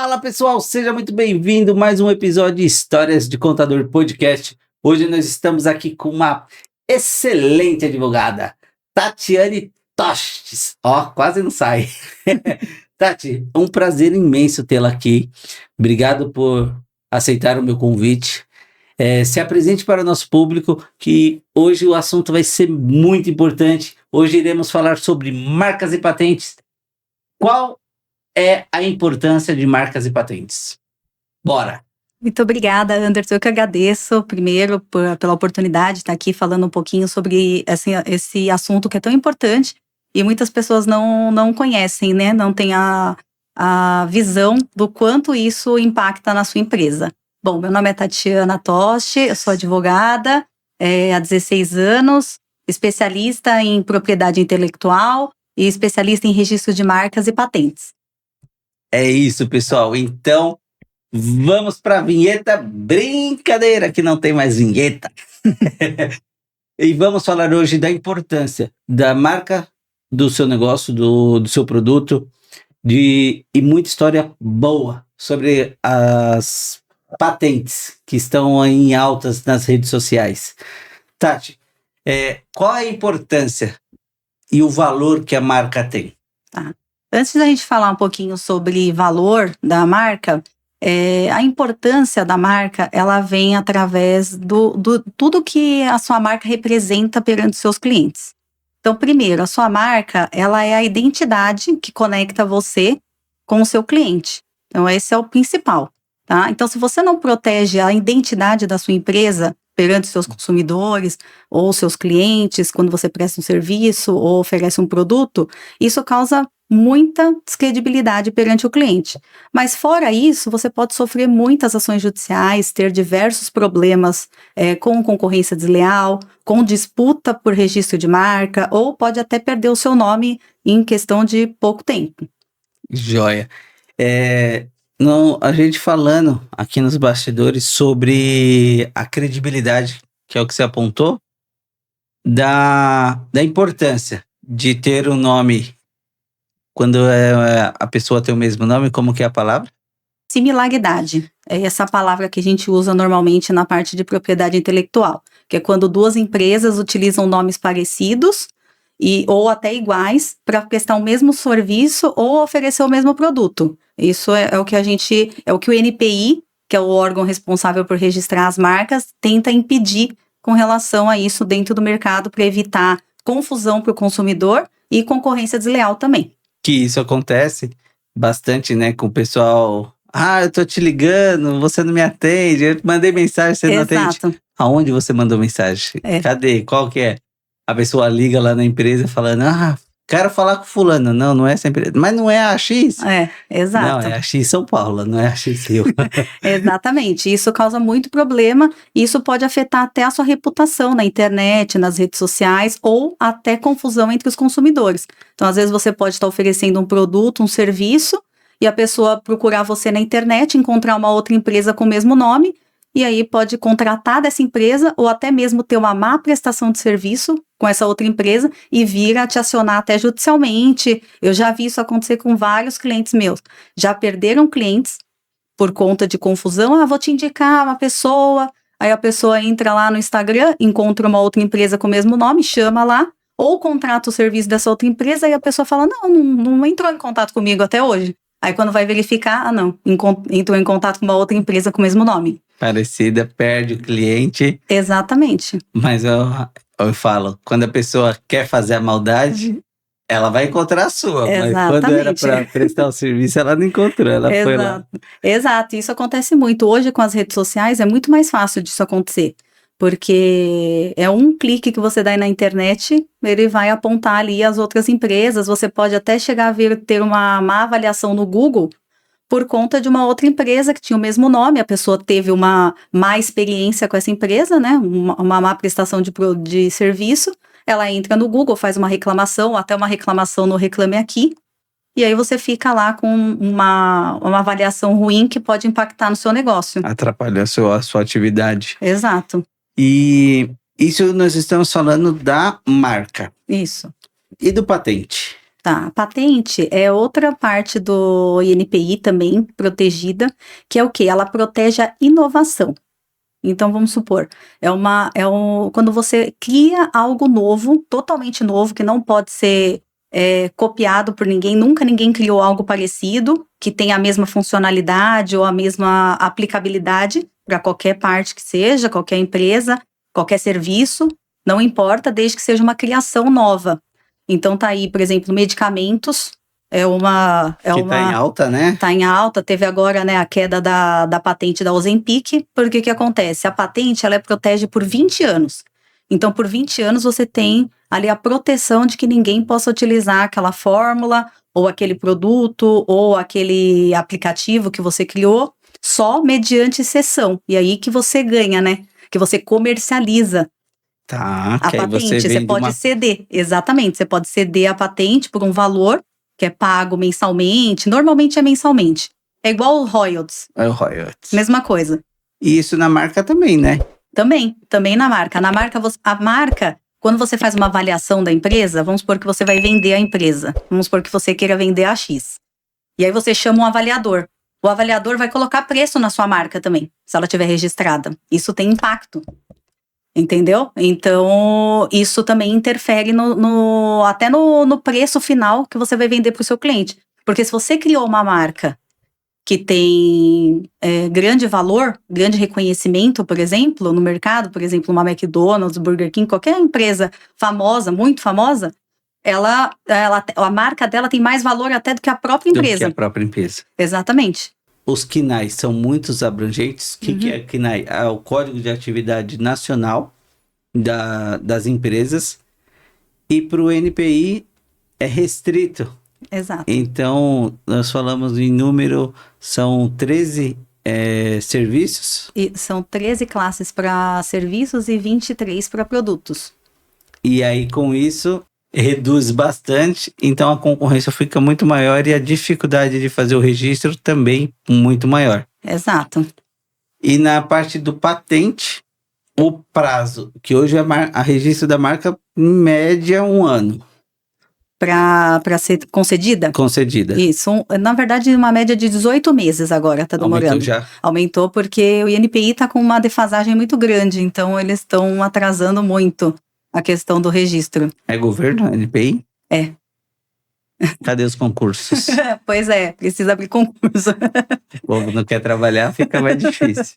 Fala pessoal, seja muito bem-vindo a mais um episódio de Histórias de Contador Podcast. Hoje nós estamos aqui com uma excelente advogada, Tatiane Tostes. Ó, quase não sai. Tati, é um prazer imenso tê-la aqui. Obrigado por aceitar o meu convite. Se apresente para o nosso público, que hoje o assunto vai ser muito importante. Hoje iremos falar sobre marcas e patentes. Qual é a importância de marcas e patentes? Bora! Muito obrigada, Anderson. Eu que agradeço, primeiro, pela oportunidade de estar aqui falando um pouquinho sobre esse assunto que é tão importante e muitas pessoas não conhecem, né? Não têm a visão do quanto isso impacta na sua empresa. Bom, meu nome é Tatiana Toste, eu sou advogada há 16 anos, especialista em propriedade intelectual e especialista em registro de marcas e patentes. É isso, pessoal. Então, vamos para a vinheta. Brincadeira que não tem mais vinheta. E vamos falar hoje da importância da marca do seu negócio, do seu produto, e muita história boa sobre as patentes que estão em altas nas redes sociais. Tati, qual a importância e o valor que a marca tem? Tá. Antes da gente falar um pouquinho sobre valor da marca, a importância da marca, ela vem através do tudo que a sua marca representa perante seus clientes. Então, primeiro, a sua marca, ela é a identidade que conecta você com o seu cliente. Então, esse é o principal, tá? Então, se você não protege a identidade da sua empresa perante seus consumidores ou seus clientes, quando você presta um serviço ou oferece um produto, isso causa muita descredibilidade perante o cliente. Mas fora isso, você pode sofrer muitas ações judiciais, ter diversos problemas com concorrência desleal, com disputa por registro de marca, ou pode até perder o seu nome em questão de pouco tempo. Joia. A gente falando aqui nos bastidores sobre a credibilidade, que é o que você apontou, da importância de ter um nome. Quando a pessoa tem o mesmo nome, como que é a palavra? Similaridade. É essa palavra que a gente usa normalmente na parte de propriedade intelectual, que é quando duas empresas utilizam nomes parecidos ou até iguais para prestar o mesmo serviço ou oferecer o mesmo produto. Isso é o que o NPI, que é o órgão responsável por registrar as marcas, tenta impedir com relação a isso dentro do mercado para evitar confusão para o consumidor e concorrência desleal também. Que isso acontece bastante, né, com o pessoal. Eu tô te ligando, você não me atende, eu mandei mensagem, você não atende. Aonde você mandou mensagem? Cadê? Qual que é? A pessoa liga lá na empresa falando, quero falar com fulano. Não é essa empresa. Mas não é a X? Exato. Não, é a X São Paulo, não é a X Rio. Exatamente. Isso causa muito problema e isso pode afetar até a sua reputação na internet, nas redes sociais ou até confusão entre os consumidores. Então, às vezes você pode estar oferecendo um produto, um serviço e a pessoa procurar você na internet, encontrar uma outra empresa com o mesmo nome e aí pode contratar dessa empresa ou até mesmo ter uma má prestação de serviço com essa outra empresa e vir a te acionar até judicialmente. Eu já vi isso acontecer com vários clientes meus. Já perderam clientes por conta de confusão. Vou te indicar uma pessoa. Aí a pessoa entra lá no Instagram, encontra uma outra empresa com o mesmo nome, chama lá, ou contrata o serviço dessa outra empresa e a pessoa fala, não entrou em contato comigo até hoje. Aí quando vai verificar, entrou em contato com uma outra empresa com o mesmo nome. Parecida, perde o cliente. Exatamente. Mas eu falo, quando a pessoa quer fazer a maldade, ela vai encontrar a sua. Exatamente. Mas quando era para prestar o serviço, ela não encontrou, ela foi lá. Exato, isso acontece muito. Hoje com as redes sociais é muito mais fácil disso acontecer. Porque é um clique que você dá aí na internet, ele vai apontar ali as outras empresas. Você pode até chegar a ter uma má avaliação no Google por conta de uma outra empresa que tinha o mesmo nome. A pessoa teve uma má experiência com essa empresa, né? Uma má prestação de serviço. Ela entra no Google, faz uma reclamação, até uma reclamação no Reclame Aqui. E aí você fica lá com uma avaliação ruim que pode impactar no seu negócio. Atrapalha a sua atividade. Exato. E isso nós estamos falando da marca. Isso. E do patente? Tá, a patente é outra parte do INPI também protegida, que é o quê? Ela protege a inovação. Então, vamos supor, quando você cria algo novo, totalmente novo, que não pode ser copiado por ninguém, nunca ninguém criou algo parecido, que tenha a mesma funcionalidade ou a mesma aplicabilidade para qualquer parte que seja, qualquer empresa, qualquer serviço, não importa, desde que seja uma criação nova. Então, tá aí, por exemplo, medicamentos, Que tá em alta, né? Tá em alta, teve agora, né, a queda da patente da Ozempic, porque o que acontece? A patente, ela protege por 20 anos. Então, por 20 anos, você tem ali a proteção de que ninguém possa utilizar aquela fórmula, ou aquele produto, ou aquele aplicativo que você criou, só mediante cessão. E aí que você ganha, né? Que você comercializa Tá, a que aí patente. você Você vende pode ceder, exatamente, você pode ceder a patente por um valor que é pago mensalmente, normalmente é mensalmente. É igual o royalties, É o royalties. mesma coisa. E isso na marca também, né? Também na marca. A marca, quando você faz uma avaliação da empresa, vamos supor que você vai vender a empresa. Vamos supor que você queira vender a X. E aí você chama um avaliador. O avaliador vai colocar preço na sua marca também, se ela estiver registrada. Isso tem impacto. Entendeu? Então, isso também interfere até no preço final que você vai vender para o seu cliente. Porque se você criou uma marca que tem grande valor, grande reconhecimento, por exemplo, no mercado, por exemplo, uma McDonald's, Burger King, qualquer empresa famosa, muito famosa, a marca dela tem mais valor até do que a própria empresa. Do que a própria empresa. Exatamente. Os KNAIs são muito abrangentes. O que é KNAI? É o Código de Atividade Nacional das empresas. E para o NPI é restrito. Exato. Então, nós falamos em número, são 13 serviços. E são 13 classes para serviços e 23 para produtos. E aí, com isso, reduz bastante, então a concorrência fica muito maior e a dificuldade de fazer o registro também muito maior. Exato. E na parte do patente, o prazo, que hoje a registro da marca, em média, 1 ano. Para ser concedida? Concedida. Isso. Na verdade, uma média de 18 meses agora está demorando. Aumentou já? Aumentou porque o INPI está com uma defasagem muito grande, então eles estão atrasando muito a questão do registro. É governo, NPI? É. Cadê os concursos? Pois é, precisa abrir concurso. O povo não quer trabalhar, fica mais difícil.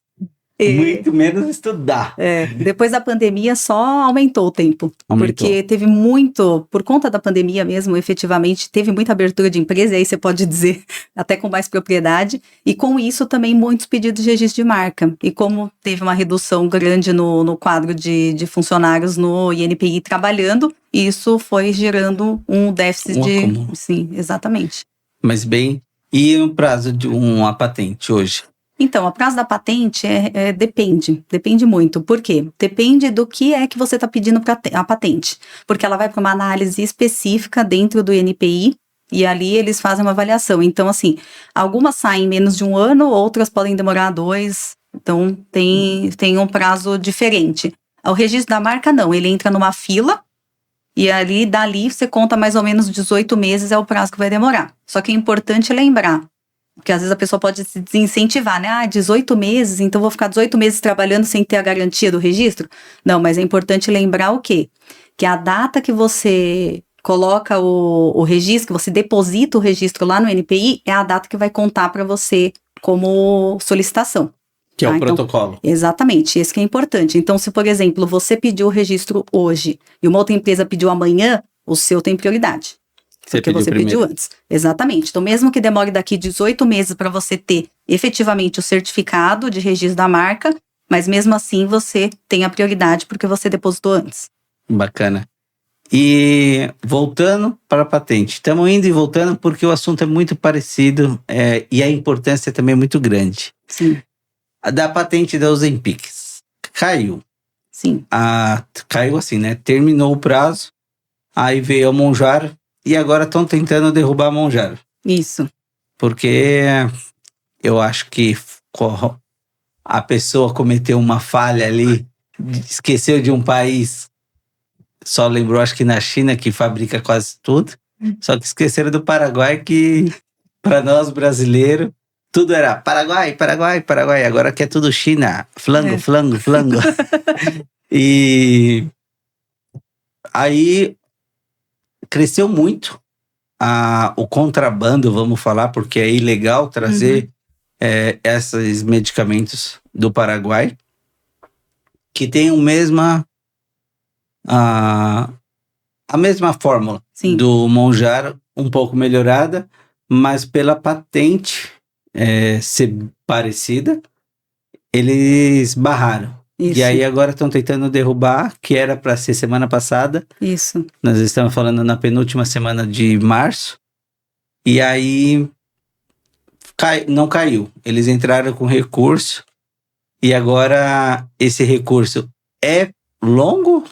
Muito menos estudar. Depois da pandemia só aumentou o tempo. Aumentou. Porque teve por conta da pandemia mesmo, efetivamente, teve muita abertura de empresa, e aí você pode dizer até com mais propriedade, e com isso também muitos pedidos de registro de marca. E como teve uma redução grande no quadro de funcionários no INPI trabalhando, isso foi gerando um déficit acúmulo. Sim, exatamente. Mas bem, e o prazo de uma patente hoje? Então, o prazo da patente depende muito. Por quê? Depende do que é que você está pedindo para a patente. Porque ela vai para uma análise específica dentro do INPI e ali eles fazem uma avaliação. Então, assim, algumas saem em menos de 1 ano, outras podem demorar 2. Então, tem um prazo diferente. O registro da marca, não. Ele entra numa fila e dali você conta mais ou menos 18 meses é o prazo que vai demorar. Só que é importante lembrar, porque às vezes a pessoa pode se desincentivar, né? 18 meses, então vou ficar 18 meses trabalhando sem ter a garantia do registro? Não, mas é importante lembrar o quê? Que a data que você coloca o registro, que você deposita o registro lá no NPI, é a data que vai contar para você como solicitação. Que é o protocolo. Exatamente, esse que é importante. Então, se, por exemplo, você pediu o registro hoje e uma outra empresa pediu amanhã, o seu tem prioridade. Porque você pediu antes. Exatamente. Então, mesmo que demore daqui 18 meses para você ter efetivamente o certificado de registro da marca, mas mesmo assim você tem a prioridade porque você depositou antes. Bacana. E voltando para a patente. Estamos indo e voltando porque o assunto é muito parecido e a importância também é muito grande. Sim. A da patente da Ozempic caiu. Sim. Caiu assim, né? Terminou o prazo, aí veio a Mounjaro, e agora estão tentando derrubar a Mounjaro. Isso. Porque eu acho que a pessoa cometeu uma falha ali, esqueceu de um país, só lembrou, acho que na China, que fabrica quase tudo. Só que esqueceram do Paraguai, que para nós brasileiros, tudo era Paraguai, Paraguai, Paraguai. Agora que é tudo China. Flango, É. flango, flango. E aí cresceu muito o contrabando, vamos falar, porque é ilegal trazer esses medicamentos do Paraguai, que tem a mesma fórmula Sim. do Monjaro, um pouco melhorada, mas pela patente ser parecida, eles barraram. Isso. E aí agora estão tentando derrubar, que era para ser semana passada. Isso. Nós estamos falando na penúltima semana de março. E aí não caiu. Eles entraram com recurso. E agora esse recurso é longo?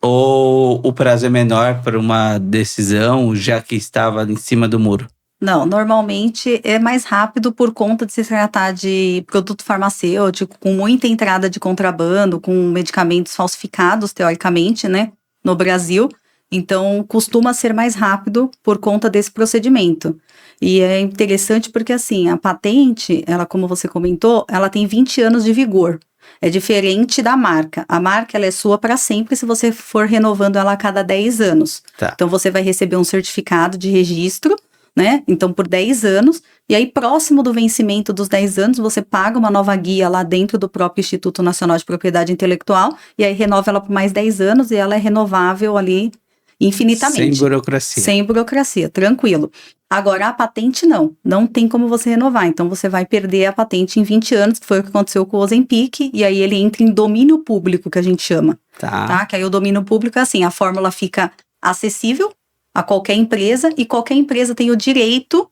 Ou o prazo é menor para uma decisão, já que estava em cima do muro? Não, normalmente é mais rápido por conta de se tratar de produto farmacêutico, com muita entrada de contrabando, com medicamentos falsificados, teoricamente, né, no Brasil. Então, costuma ser mais rápido por conta desse procedimento. E é interessante porque, assim, a patente, ela, como você comentou, ela tem 20 anos de vigor. É diferente da marca. A marca, ela é sua para sempre se você for renovando ela a cada 10 anos. Tá. Então, você vai receber um certificado de registro, né? Então, por 10 anos, e aí próximo do vencimento dos 10 anos, você paga uma nova guia lá dentro do próprio Instituto Nacional de Propriedade Intelectual, e aí renova ela por mais 10 anos, e ela é renovável ali infinitamente. Sem burocracia. Sem burocracia, tranquilo. Agora, a patente não tem como você renovar, então você vai perder a patente em 20 anos, que foi o que aconteceu com o Ozempic, e aí ele entra em domínio público, que a gente chama, tá? Que aí o domínio público é assim, a fórmula fica acessível a qualquer empresa, e qualquer empresa tem o direito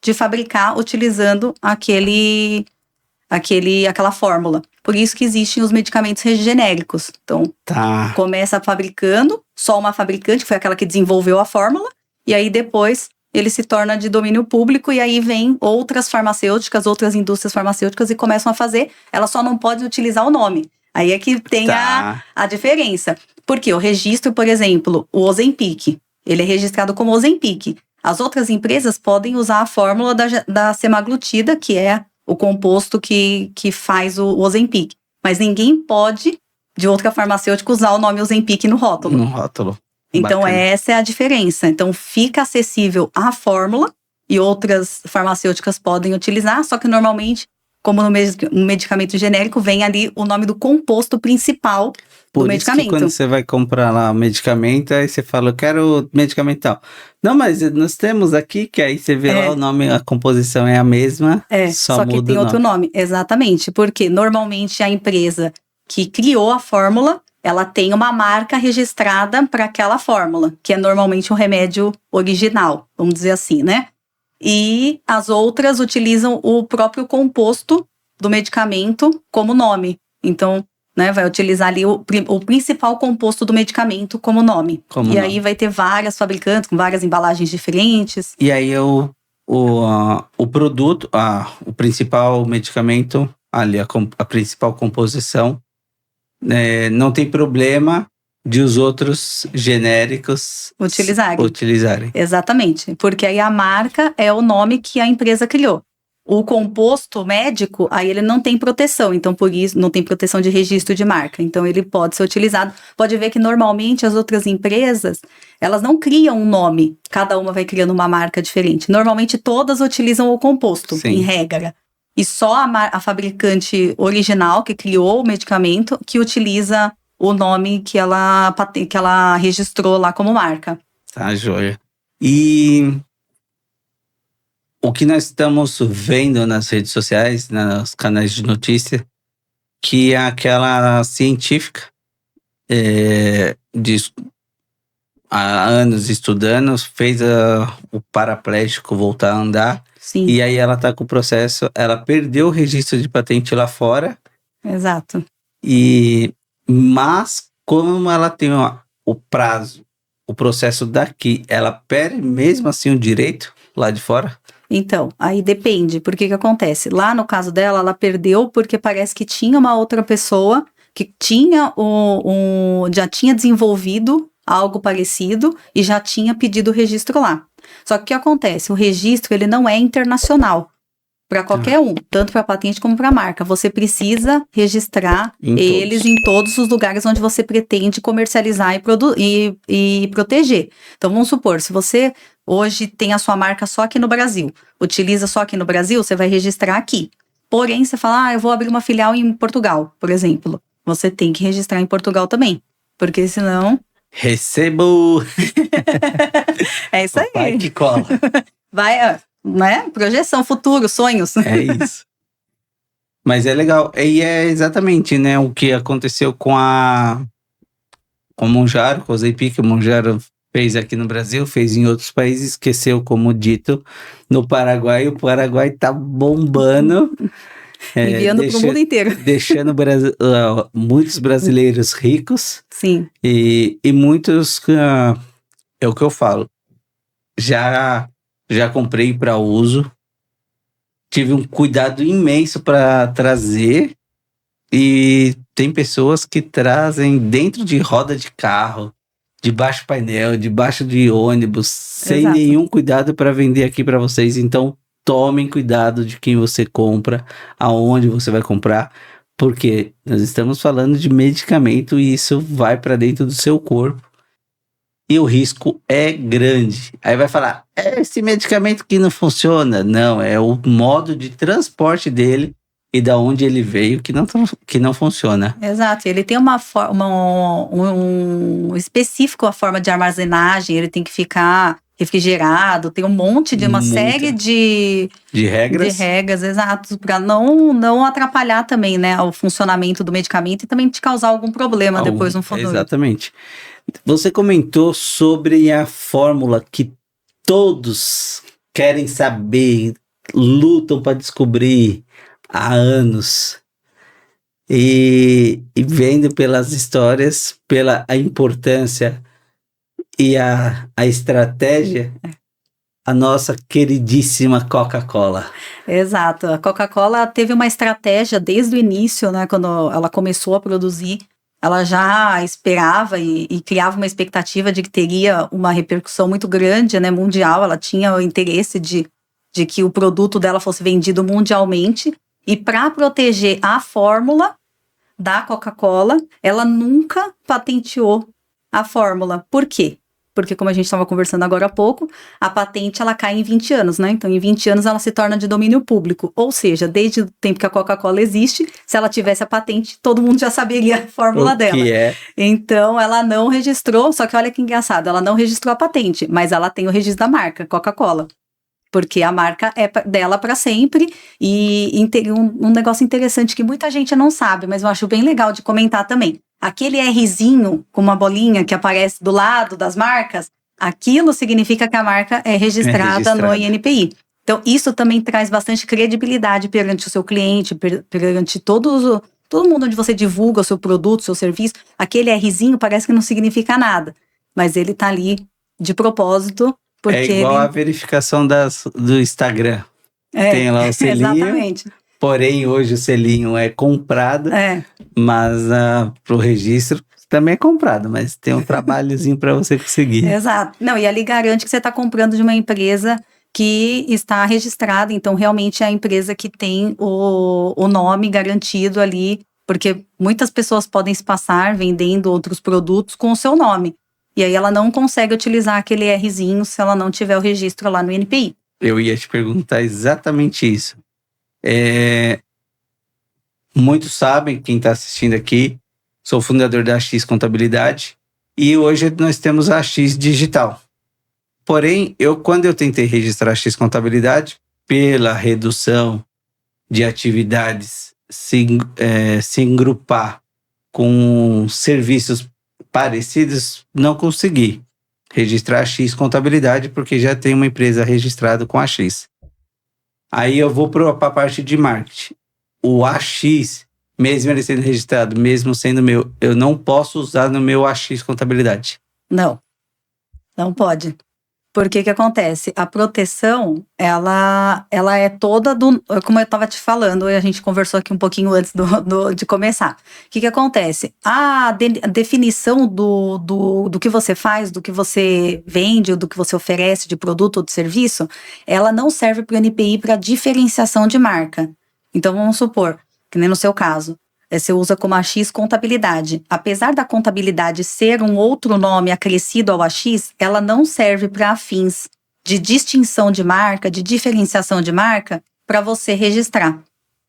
de fabricar utilizando aquela fórmula. Por isso que existem os medicamentos genéricos. Então, começa fabricando, só uma fabricante, que foi aquela que desenvolveu a fórmula, e aí depois ele se torna de domínio público, e aí vem outras farmacêuticas, outras indústrias farmacêuticas e começam a fazer, ela só não pode utilizar o nome. Aí é que tem a diferença. Porque o registro, por exemplo, o Ozempic, ele é registrado como Ozempic. As outras empresas podem usar a fórmula da semaglutida, que é o composto que faz o Ozempic. Mas ninguém pode, de outra farmacêutica, usar o nome Ozempic no rótulo. No rótulo. Então, Bacana. Essa é a diferença. Então, fica acessível a fórmula e outras farmacêuticas podem utilizar, só que normalmente, como no medicamento genérico, vem ali o nome do composto principal do medicamento. Por isso que quando você vai comprar lá o medicamento, aí você fala, eu quero medicamento tal. Não, mas nós temos aqui, que aí você vê lá o nome, a composição é a mesma, só que muda tem o outro nome. Exatamente, porque normalmente a empresa que criou a fórmula, ela tem uma marca registrada para aquela fórmula, que é normalmente um remédio original, vamos dizer assim, né? E as outras utilizam o próprio composto do medicamento como nome. Então, né, vai utilizar ali o principal composto do medicamento como nome. Aí vai ter várias fabricantes com várias embalagens diferentes. E aí o produto, o principal medicamento, ali a principal composição, não tem problema de os outros genéricos utilizarem. Exatamente, porque aí a marca é o nome que a empresa criou. O composto médico, aí ele não tem proteção, então por isso não tem proteção de registro de marca, então ele pode ser utilizado. Pode ver que normalmente as outras empresas, elas não criam um nome, cada uma vai criando uma marca diferente. Normalmente todas utilizam o composto, em regra. E só a fabricante original que criou o medicamento que utiliza o nome que ela registrou lá como marca. Tá, joia. E o que nós estamos vendo nas redes sociais, nos canais de notícia, que é aquela científica há anos estudando, fez o paraplégico voltar a andar. Sim. E aí ela tá com o processo, ela perdeu o registro de patente lá fora. Exato. Mas como ela tem o prazo, o processo daqui, ela perde mesmo assim o direito lá de fora? Então, aí depende, porque que acontece? Lá no caso dela, ela perdeu porque parece que tinha uma outra pessoa que tinha já tinha desenvolvido algo parecido e já tinha pedido o registro lá. Só que o que acontece? O registro, ele não é internacional para qualquer um, tanto para patente como para marca. Você precisa registrar eles em todos os lugares onde você pretende comercializar e proteger. Então, vamos supor, se você hoje tem a sua marca só aqui no Brasil, utiliza só aqui no Brasil, você vai registrar aqui. Porém, você fala, eu vou abrir uma filial em Portugal, por exemplo. Você tem que registrar em Portugal também, porque senão... Recebo! É isso aí. Vai que cola. Vai, né? Projeção, futuro, sonhos. É isso. Mas é legal. E é exatamente, né, o que aconteceu com o Mounjaro, com o Ozempic, que o Mounjaro fez aqui no Brasil, fez em outros países, esqueceu, como dito, no Paraguai. O Paraguai tá bombando. Enviando pro mundo inteiro. Deixando muitos brasileiros ricos. Sim. E muitos, é o que eu falo, já comprei para uso, tive um cuidado imenso para trazer, e tem pessoas que trazem dentro de roda de carro, debaixo painel, debaixo de ônibus, sem Exato. nenhum cuidado para vender aqui para vocês. Então tomem cuidado de quem você compra, aonde você vai comprar, porque nós estamos falando de medicamento e isso vai para dentro do seu corpo. E o risco é grande. Aí vai falar, é esse medicamento que não funciona. Não, é o modo de transporte dele e da onde ele veio que não funciona. Exato, ele tem um específico a forma de armazenagem, ele tem que ficar refrigerado, tem um monte de uma série de regras, exato, para não atrapalhar também, né, o funcionamento do medicamento e também te causar algum problema depois no futuro. Exatamente. Você comentou sobre a fórmula que todos querem saber, lutam para descobrir há anos. E vendo pelas histórias, pela a importância e a estratégia, a nossa queridíssima Coca-Cola. Exato, a Coca-Cola teve uma estratégia desde o início, né, quando ela começou a produzir. Ela já esperava e criava uma expectativa de que teria uma repercussão muito grande, né, mundial. Ela tinha o interesse de que o produto dela fosse vendido mundialmente. E para proteger a fórmula da Coca-Cola, ela nunca patenteou a fórmula. Por quê? Porque, como a gente estava conversando agora há pouco, a patente ela cai em 20 anos, né? Então, em 20 anos ela se torna de domínio público. Ou seja, desde o tempo que a Coca-Cola existe, se ela tivesse a patente, todo mundo já saberia a fórmula dela. Então, ela não registrou, só que olha que engraçado, ela não registrou a patente, mas ela tem o registro da marca, Coca-Cola. Porque a marca é dela para sempre. E um negócio interessante que muita gente não sabe, mas eu acho bem legal de comentar também. Aquele Rzinho com uma bolinha que aparece do lado das marcas, aquilo significa que a marca é registrada no INPI. Então, isso também traz bastante credibilidade perante o seu cliente, perante todo mundo onde você divulga o seu produto, o seu serviço. Aquele Rzinho parece que não significa nada, mas ele tá ali de propósito. Porque é igual a verificação do Instagram. Tem lá o selinho. Exatamente. Porém, hoje o selinho é comprado, mas para o registro também é comprado, mas tem um trabalhozinho para você conseguir. Exato. Não, e ali garante que você está comprando de uma empresa que está registrada, então realmente é a empresa que tem o nome garantido ali, porque muitas pessoas podem se passar vendendo outros produtos com o seu nome. E aí ela não consegue utilizar aquele Rzinho se ela não tiver o registro lá no INPI. Eu ia te perguntar exatamente isso. Muitos sabem, quem está assistindo aqui, sou fundador da AX Contabilidade e hoje nós temos a AX Digital. Porém, quando eu tentei registrar a AX Contabilidade, pela redução de atividades, se engrupar com serviços parecidos, não consegui registrar a X Contabilidade porque já tem uma empresa registrada com a X. Aí eu vou para a parte de marketing. O AX, mesmo ele sendo registrado, mesmo sendo meu, eu não posso usar no meu AX Contabilidade. Não pode. Porque que acontece? A proteção, ela é toda como eu estava te falando, e a gente conversou aqui um pouquinho antes de começar. O que acontece? A definição do que você faz, do que você vende, do que você oferece de produto ou de serviço, ela não serve para o NPI para diferenciação de marca. Então, vamos supor, que nem no seu caso, você usa como AX contabilidade. Apesar da contabilidade ser um outro nome acrescido ao AX, ela não serve para fins de distinção de marca, de diferenciação de marca, para você registrar.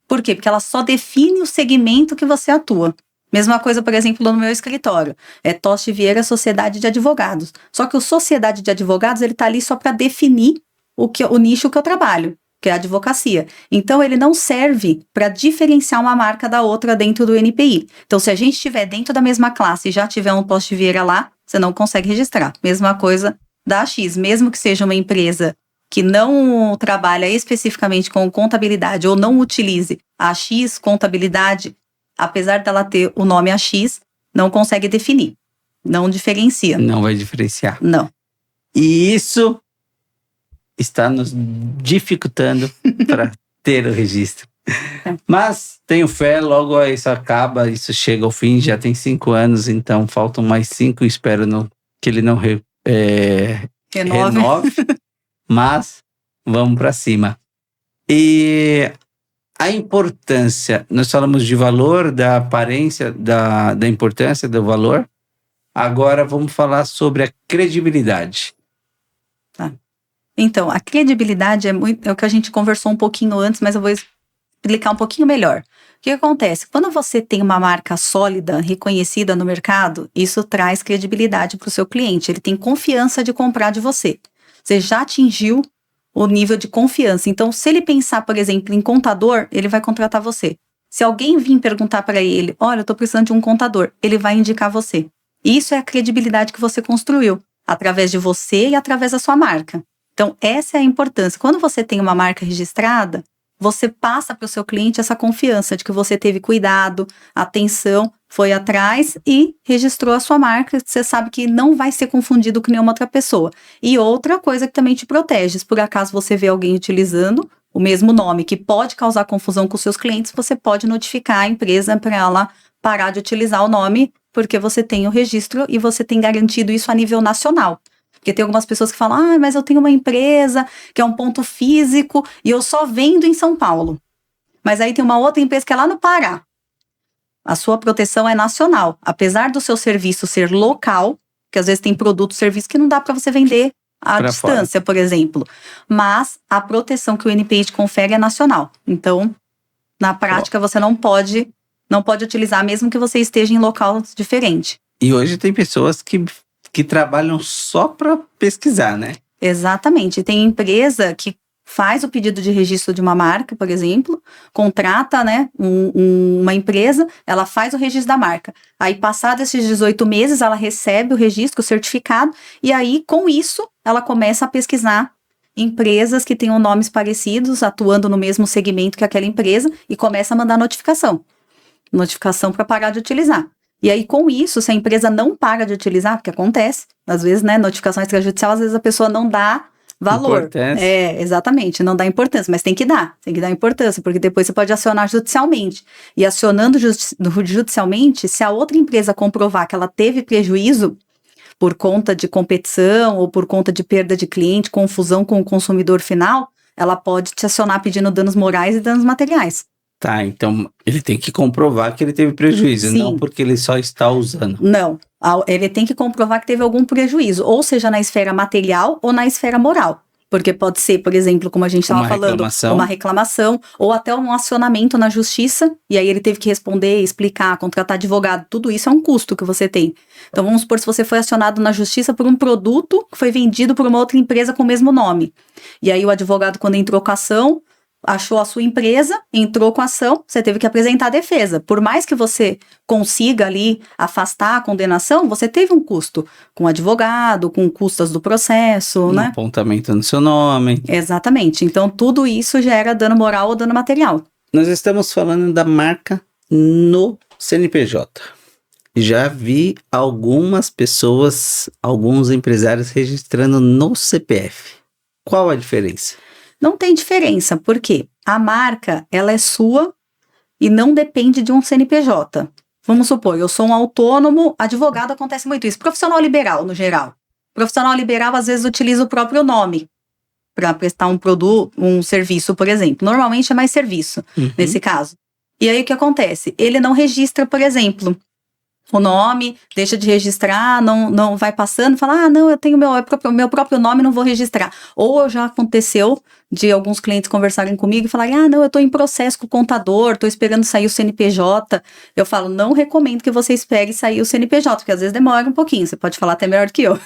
Por quê? Porque ela só define o segmento que você atua. Mesma coisa, por exemplo, no meu escritório. É Toste Vieira Sociedade de Advogados. Só que o Sociedade de Advogados, ele está ali só para definir o nicho que eu trabalho, que é a advocacia. Então, ele não serve para diferenciar uma marca da outra dentro do NPI. Então, se a gente estiver dentro da mesma classe e já tiver um Toste Vieira lá, você não consegue registrar. Mesma coisa da AX, mesmo que seja uma empresa que não trabalha especificamente com contabilidade ou não utilize a AX contabilidade, apesar dela ter o nome AX, não consegue definir, não diferencia. Não vai diferenciar. Não. E isso está nos dificultando para ter o registro. Mas tenho fé, logo isso acaba, isso chega ao fim, já tem 5 anos, então faltam mais 5, espero que ele não renove. Mas vamos para cima. E a importância, nós falamos de valor, da aparência, da importância do valor. Agora vamos falar sobre a credibilidade. Tá. Então, a credibilidade é o que a gente conversou um pouquinho antes, mas eu vou explicar um pouquinho melhor. O que acontece? Quando você tem uma marca sólida, reconhecida no mercado, isso traz credibilidade para o seu cliente. Ele tem confiança de comprar de você. Você já atingiu o nível de confiança. Então, se ele pensar, por exemplo, em contador, ele vai contratar você. Se alguém vir perguntar para ele, olha, eu estou precisando de um contador, ele vai indicar você. Isso é a credibilidade que você construiu, através de você e através da sua marca. Então, essa é a importância. Quando você tem uma marca registrada, você passa para o seu cliente essa confiança de que você teve cuidado, atenção, foi atrás e registrou a sua marca. Você sabe que não vai ser confundido com nenhuma outra pessoa. E outra coisa que também te protege, se por acaso você vê alguém utilizando o mesmo nome que pode causar confusão com os seus clientes, você pode notificar a empresa para ela parar de utilizar o nome, porque você tem o registro e você tem garantido isso a nível nacional. Porque tem algumas pessoas que falam, mas eu tenho uma empresa que é um ponto físico e eu só vendo em São Paulo. Mas aí tem uma outra empresa que é lá no Pará. A sua proteção é nacional. Apesar do seu serviço ser local, que às vezes tem produto, serviço que não dá para você vender à distância, por exemplo. Mas a proteção que o NPI te confere é nacional. Então, na prática, você não pode utilizar, mesmo que você esteja em local diferente. E hoje tem pessoas que trabalham só para pesquisar, né? Exatamente. Tem empresa que faz o pedido de registro de uma marca, por exemplo, contrata, né, uma empresa, ela faz o registro da marca. Aí, passado esses 18 meses, ela recebe o registro, o certificado, e aí, com isso, ela começa a pesquisar empresas que tenham nomes parecidos, atuando no mesmo segmento que aquela empresa, e começa a mandar notificação para parar de utilizar. E aí, com isso, se a empresa não para de utilizar, porque acontece, às vezes, né, notificação extrajudicial, às vezes a pessoa não dá valor. Importância. Exatamente, não dá importância, mas tem que dar importância, porque depois você pode acionar judicialmente. E acionando judicialmente, se a outra empresa comprovar que ela teve prejuízo por conta de competição ou por conta de perda de cliente, confusão com o consumidor final, ela pode te acionar pedindo danos morais e danos materiais. Tá, então ele tem que comprovar que ele teve prejuízo, Sim. Não porque ele só está usando. Não, ele tem que comprovar que teve algum prejuízo, ou seja, na esfera material ou na esfera moral. Porque pode ser, por exemplo, como a gente estava falando, uma reclamação, ou até um acionamento na justiça, e aí ele teve que responder, explicar, contratar advogado, tudo isso é um custo que você tem. Então vamos supor, se você foi acionado na justiça por um produto que foi vendido por uma outra empresa com o mesmo nome. E aí o advogado, quando entrou com a ação, achou a sua empresa, entrou com a ação, você teve que apresentar a defesa. Por mais que você consiga ali afastar a condenação, você teve um custo com advogado, com custas do processo, né? Apontamento no seu nome. Exatamente. Então, tudo isso gera dano moral ou dano material. Nós estamos falando da marca no CNPJ. já vi algumas pessoas, alguns empresários registrando no CPF. Qual a diferença? Não tem diferença, porque a marca, ela é sua e não depende de um CNPJ. Vamos supor, eu sou um autônomo, advogado, acontece muito isso. Profissional liberal, no geral. Profissional liberal, às vezes, utiliza o próprio nome para prestar um produto, um serviço, por exemplo. Normalmente é mais serviço, nesse caso. E aí, o que acontece? Ele não registra, por exemplo, o nome, deixa de registrar, não vai passando, fala, não, eu tenho meu próprio nome, não vou registrar. Ou já aconteceu de alguns clientes conversarem comigo e falarem, não, eu estou em processo com o contador, estou esperando sair o CNPJ. Eu falo, não recomendo que você espere sair o CNPJ, porque às vezes demora um pouquinho, você pode falar até melhor do que eu.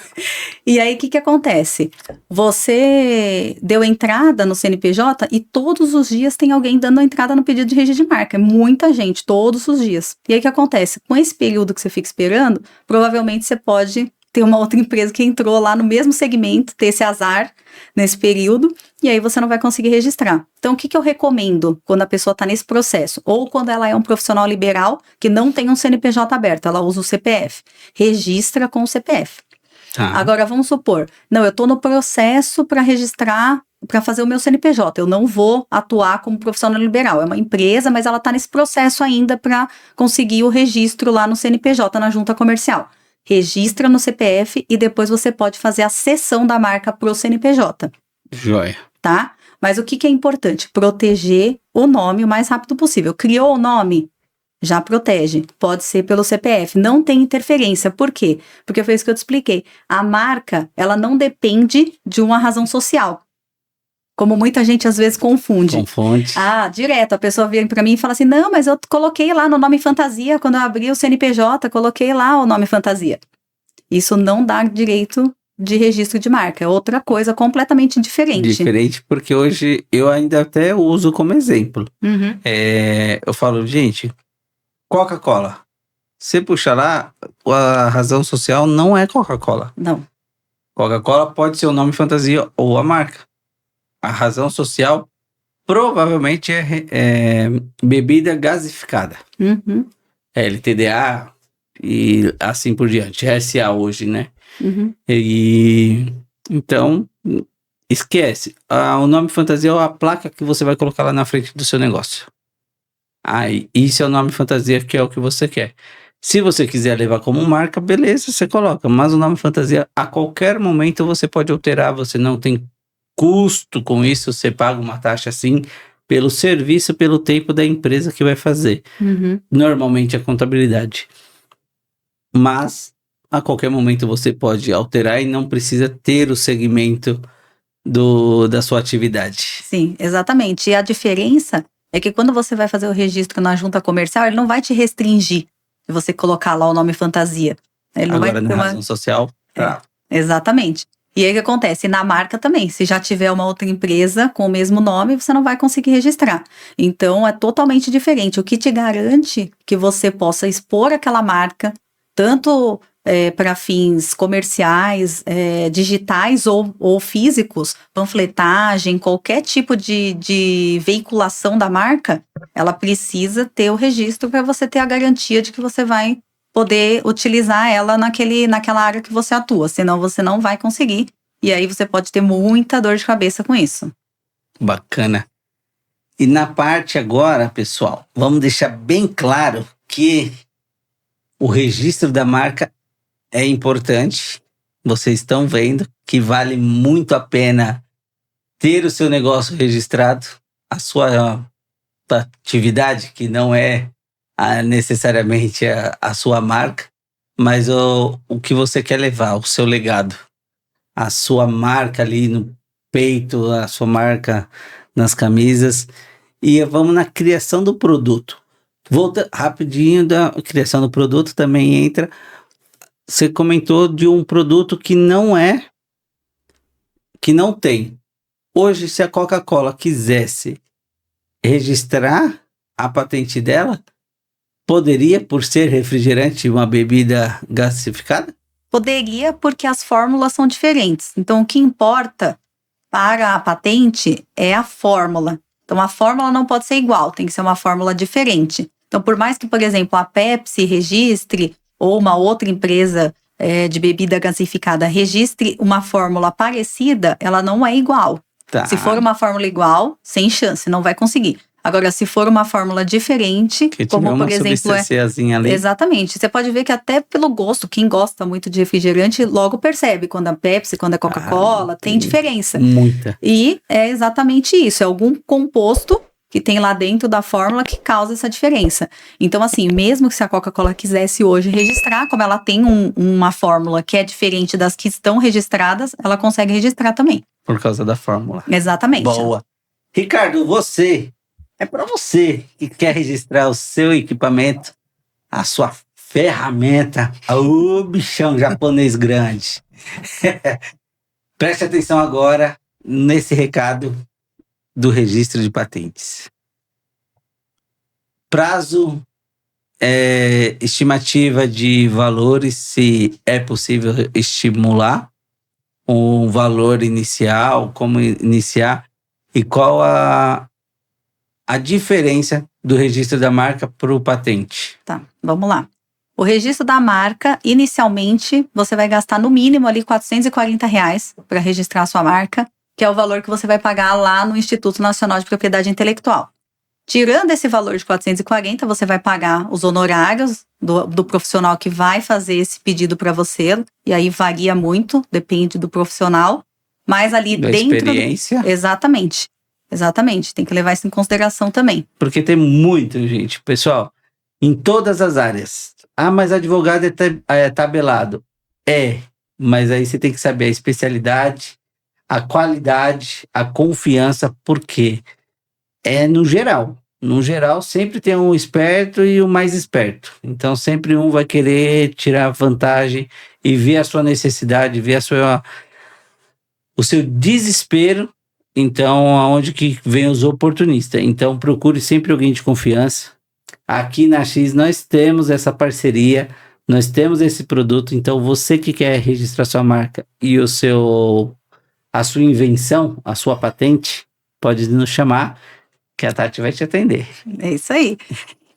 E aí, o que acontece? Você deu entrada no CNPJ e todos os dias tem alguém dando entrada no pedido de registro de marca. É muita gente, todos os dias. E aí, o que acontece? Com esse período que você fica esperando, provavelmente você pode ter uma outra empresa que entrou lá no mesmo segmento, ter esse azar nesse período, e aí você não vai conseguir registrar. Então, o que eu recomendo quando a pessoa está nesse processo? Ou quando ela é um profissional liberal que não tem um CNPJ aberto, ela usa o CPF. Registra com o CPF. Agora, vamos supor, não, eu estou no processo para registrar, para fazer o meu CNPJ, eu não vou atuar como profissional liberal, é uma empresa, mas ela está nesse processo ainda para conseguir o registro lá no CNPJ, na junta comercial. Registra no CPF e depois você pode fazer a cessão da marca pro CNPJ. Joia. Tá? Mas o que é importante? Proteger o nome o mais rápido possível. Criou o nome? Já protege. Pode ser pelo CPF. Não tem interferência. Por quê? Porque foi isso que eu te expliquei. A marca, ela não depende de uma razão social. Como muita gente às vezes confunde. Direto. A pessoa vem pra mim e fala assim, não, mas eu coloquei lá no nome fantasia, quando eu abri o CNPJ, coloquei lá o nome fantasia. Isso não dá direito de registro de marca. É outra coisa completamente diferente. Diferente porque hoje eu ainda até uso como exemplo. Eu falo, gente, Coca-Cola. Você puxa lá, a razão social não é Coca-Cola. Não. Coca-Cola pode ser o nome fantasia ou a marca. A razão social provavelmente é bebida gasificada. LTDA e assim por diante. SA hoje, né? E então, esquece. O nome fantasia é a placa que você vai colocar lá na frente do seu negócio. Isso é o nome fantasia, que é o que você quer. Se você quiser levar como marca, beleza, você coloca. Mas o nome fantasia, a qualquer momento você pode alterar, você não tem custo com isso, você paga uma taxa assim pelo serviço, pelo tempo da empresa que vai fazer. Normalmente a contabilidade. Mas a qualquer momento você pode alterar e não precisa ter o segmento da sua atividade. Sim, exatamente. E a diferença é que quando você vai fazer o registro na junta comercial, ele não vai te restringir se você colocar lá o nome fantasia. Ele não Agora vai na razão social, exatamente. E aí o que acontece? Na marca também, se já tiver uma outra empresa com o mesmo nome, você não vai conseguir registrar. Então é totalmente diferente. O que te garante que você possa expor aquela marca, tanto para fins comerciais, digitais ou físicos, panfletagem, qualquer tipo de veiculação da marca, ela precisa ter o registro para você ter a garantia de que você vai poder utilizar ela naquela área que você atua, senão você não vai conseguir. E aí você pode ter muita dor de cabeça com isso. Bacana. E na parte agora, pessoal, vamos deixar bem claro que o registro da marca é importante. Vocês estão vendo que vale muito a pena ter o seu negócio registrado, a sua atividade, que não é necessariamente a sua marca, mas o que você quer levar, o seu legado, a sua marca ali no peito, a sua marca nas camisas. E vamos na criação do produto. Volta rapidinho da criação do produto, também entra. Você comentou de um produto que não tem. Hoje, se a Coca-Cola quisesse registrar a patente dela, poderia, por ser refrigerante, uma bebida gasificada? Poderia, porque as fórmulas são diferentes. Então, o que importa para a patente é a fórmula. Então, a fórmula não pode ser igual, tem que ser uma fórmula diferente. Então, por mais que, por exemplo, a Pepsi registre, ou uma outra empresa de bebida gasificada registre uma fórmula parecida, ela não é igual. Tá. Se for uma fórmula igual, sem chance, não vai conseguir. Agora, se for uma fórmula diferente, Que como tiver uma por exemplo substânciazinha ali. Exatamente. Você pode ver que até pelo gosto, quem gosta muito de refrigerante logo percebe quando é Pepsi, quando é Coca-Cola, tem diferença. Muita. E é exatamente isso, é algum composto que tem lá dentro da fórmula que causa essa diferença. Então, assim, mesmo que se a Coca-Cola quisesse hoje registrar, como ela tem uma fórmula que é diferente das que estão registradas, ela consegue registrar também. Por causa da fórmula. Exatamente. Boa. Ricardo, é para você que quer registrar o seu equipamento, a sua ferramenta, o bichão japonês grande. Preste atenção agora nesse recado do registro de patentes. Prazo, estimativa de valores, se é possível estimular um valor inicial, como iniciar e qual a diferença do registro da marca para o patente. Tá, vamos lá. O registro da marca, inicialmente, você vai gastar no mínimo ali R$440 para registrar a sua marca, que é o valor que você vai pagar lá no Instituto Nacional de Propriedade Intelectual. Tirando esse valor de 440, você vai pagar os honorários do profissional que vai fazer esse pedido para você, e aí varia muito, depende do profissional, mas ali da dentro... experiência. Exatamente, tem que levar isso em consideração também. Porque tem muito, gente, pessoal, em todas as áreas. Ah, mas advogado é tabelado. Mas aí você tem que saber a especialidade, a qualidade, a confiança, porque no geral. No geral, sempre tem um esperto e o mais esperto. Então, sempre um vai querer tirar vantagem e ver a sua necessidade, ver o seu desespero. Então, aonde que vem os oportunistas? Então, procure sempre alguém de confiança. Aqui na X nós temos essa parceria, nós temos esse produto. Então, você que quer registrar sua marca e a sua invenção, a sua patente, pode nos chamar, que a Tati vai te atender. É isso aí.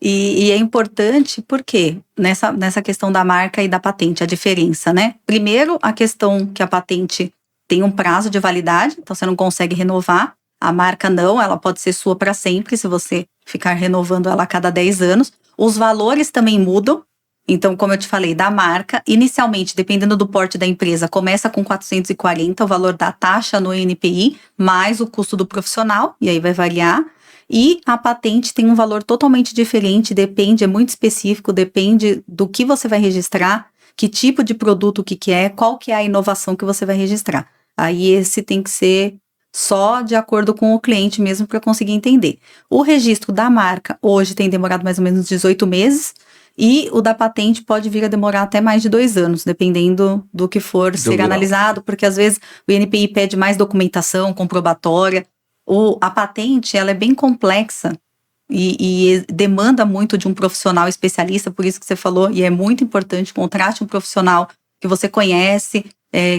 E é importante porque nessa questão da marca e da patente, a diferença, né? Primeiro, a questão que a patente tem um prazo de validade, então você não consegue renovar. A marca não, ela pode ser sua para sempre, se você ficar renovando ela a cada 10 anos. Os valores também mudam. Então, como eu te falei, da marca, inicialmente, dependendo do porte da empresa, começa com 440, o valor da taxa no INPI, mais o custo do profissional, e aí vai variar. E a patente tem um valor totalmente diferente, é muito específico, depende do que você vai registrar, que tipo de produto que é, qual que é a inovação que você vai registrar. Aí esse tem que ser só de acordo com o cliente mesmo para conseguir entender. O registro da marca hoje tem demorado mais ou menos 18 meses e o da patente pode vir a demorar até mais de 2 anos, dependendo do que for ser analisado, porque às vezes o INPI pede mais documentação comprobatória. A patente, ela é bem complexa e demanda muito de um profissional especialista, por isso que você falou, e é muito importante, contrate um profissional que você conhece,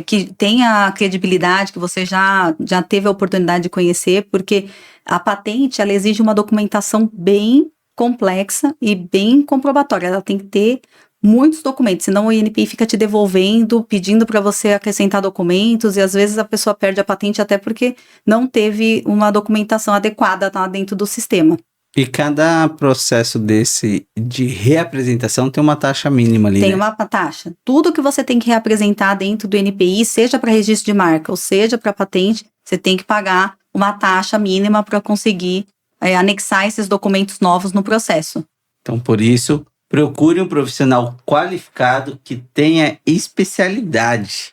que tenha credibilidade, que você já teve a oportunidade de conhecer, porque a patente, ela exige uma documentação bem complexa e bem comprobatória, ela tem que ter muitos documentos, senão o INPI fica te devolvendo, pedindo para você acrescentar documentos, e às vezes a pessoa perde a patente até porque não teve uma documentação adequada lá dentro do sistema. E cada processo desse de reapresentação tem uma taxa mínima ali, Tem uma taxa. Tudo que você tem que reapresentar dentro do INPI, seja para registro de marca ou seja para patente, você tem que pagar uma taxa mínima para conseguir anexar esses documentos novos no processo. Então, por isso, procure um profissional qualificado que tenha especialidade.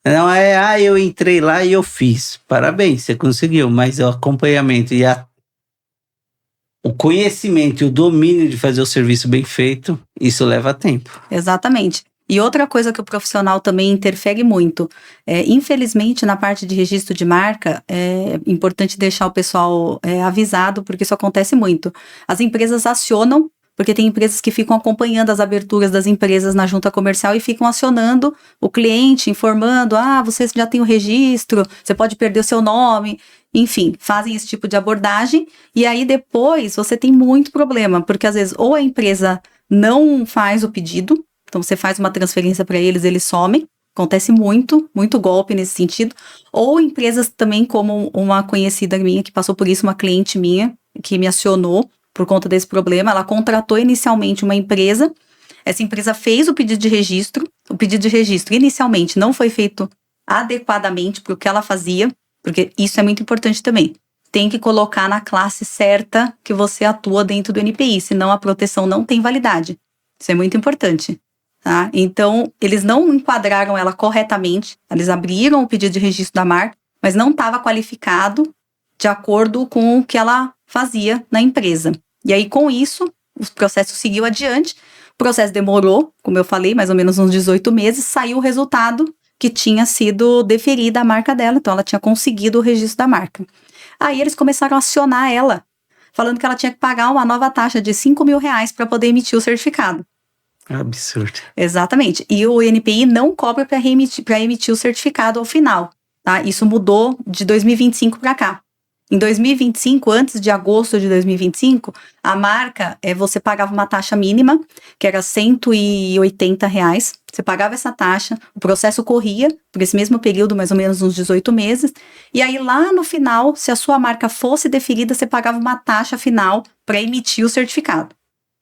Não eu entrei lá e eu fiz. Parabéns, você conseguiu, mas o acompanhamento e o conhecimento e o domínio de fazer o serviço bem feito, isso leva tempo. Exatamente. E outra coisa que o profissional também interfere muito, infelizmente na parte de registro de marca, é importante deixar o pessoal avisado, porque isso acontece muito. As empresas acionam, porque tem empresas que ficam acompanhando as aberturas das empresas na junta comercial e ficam acionando o cliente, informando, você já tem o registro, você pode perder o seu nome, enfim, fazem esse tipo de abordagem, e aí depois você tem muito problema, porque às vezes ou a empresa não faz o pedido, Então, você faz uma transferência para eles, eles somem. Acontece muito, muito golpe nesse sentido. Ou empresas também, como uma conhecida minha que passou por isso, uma cliente minha, que me acionou por conta desse problema. Ela contratou inicialmente uma empresa. Essa empresa fez o pedido de registro. O pedido de registro inicialmente não foi feito adequadamente para o que ela fazia, porque isso é muito importante também. Tem que colocar na classe certa que você atua dentro do NPI, senão a proteção não tem validade. Isso é muito importante. Tá? Então, eles não enquadraram ela corretamente, eles abriram o pedido de registro da marca, mas não estava qualificado de acordo com o que ela fazia na empresa. E aí, com isso, o processo seguiu adiante, o processo demorou, como eu falei, mais ou menos uns 18 meses, saiu o resultado que tinha sido deferida a marca dela, então ela tinha conseguido o registro da marca. Aí eles começaram a acionar ela, falando que ela tinha que pagar uma nova taxa de R$5.000 para poder emitir o certificado. Absurdo. Exatamente. E o NPI não cobra para emitir o certificado ao final, tá? Isso mudou de 2025 para cá. Em 2025, antes de agosto de 2025, a marca, você pagava uma taxa mínima, que era R$180. Você pagava essa taxa, o processo corria por esse mesmo período, mais ou menos uns 18 meses. E aí, lá no final, se a sua marca fosse deferida, você pagava uma taxa final para emitir o certificado.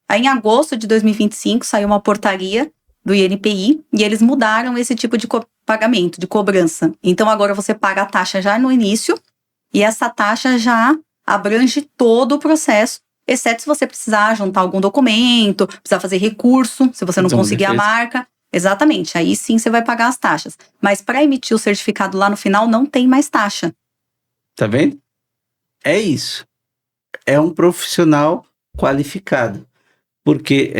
Aí, em agosto de 2025, saiu uma portaria do INPI e eles mudaram esse tipo de pagamento, de cobrança. Então, agora você paga a taxa já no início e essa taxa já abrange todo o processo, exceto se você precisar juntar algum documento, precisar fazer recurso, se você não conseguir a marca. Exatamente, aí sim você vai pagar as taxas. Mas para emitir o certificado lá no final, não tem mais taxa. Tá vendo? É isso. É um profissional qualificado. Porque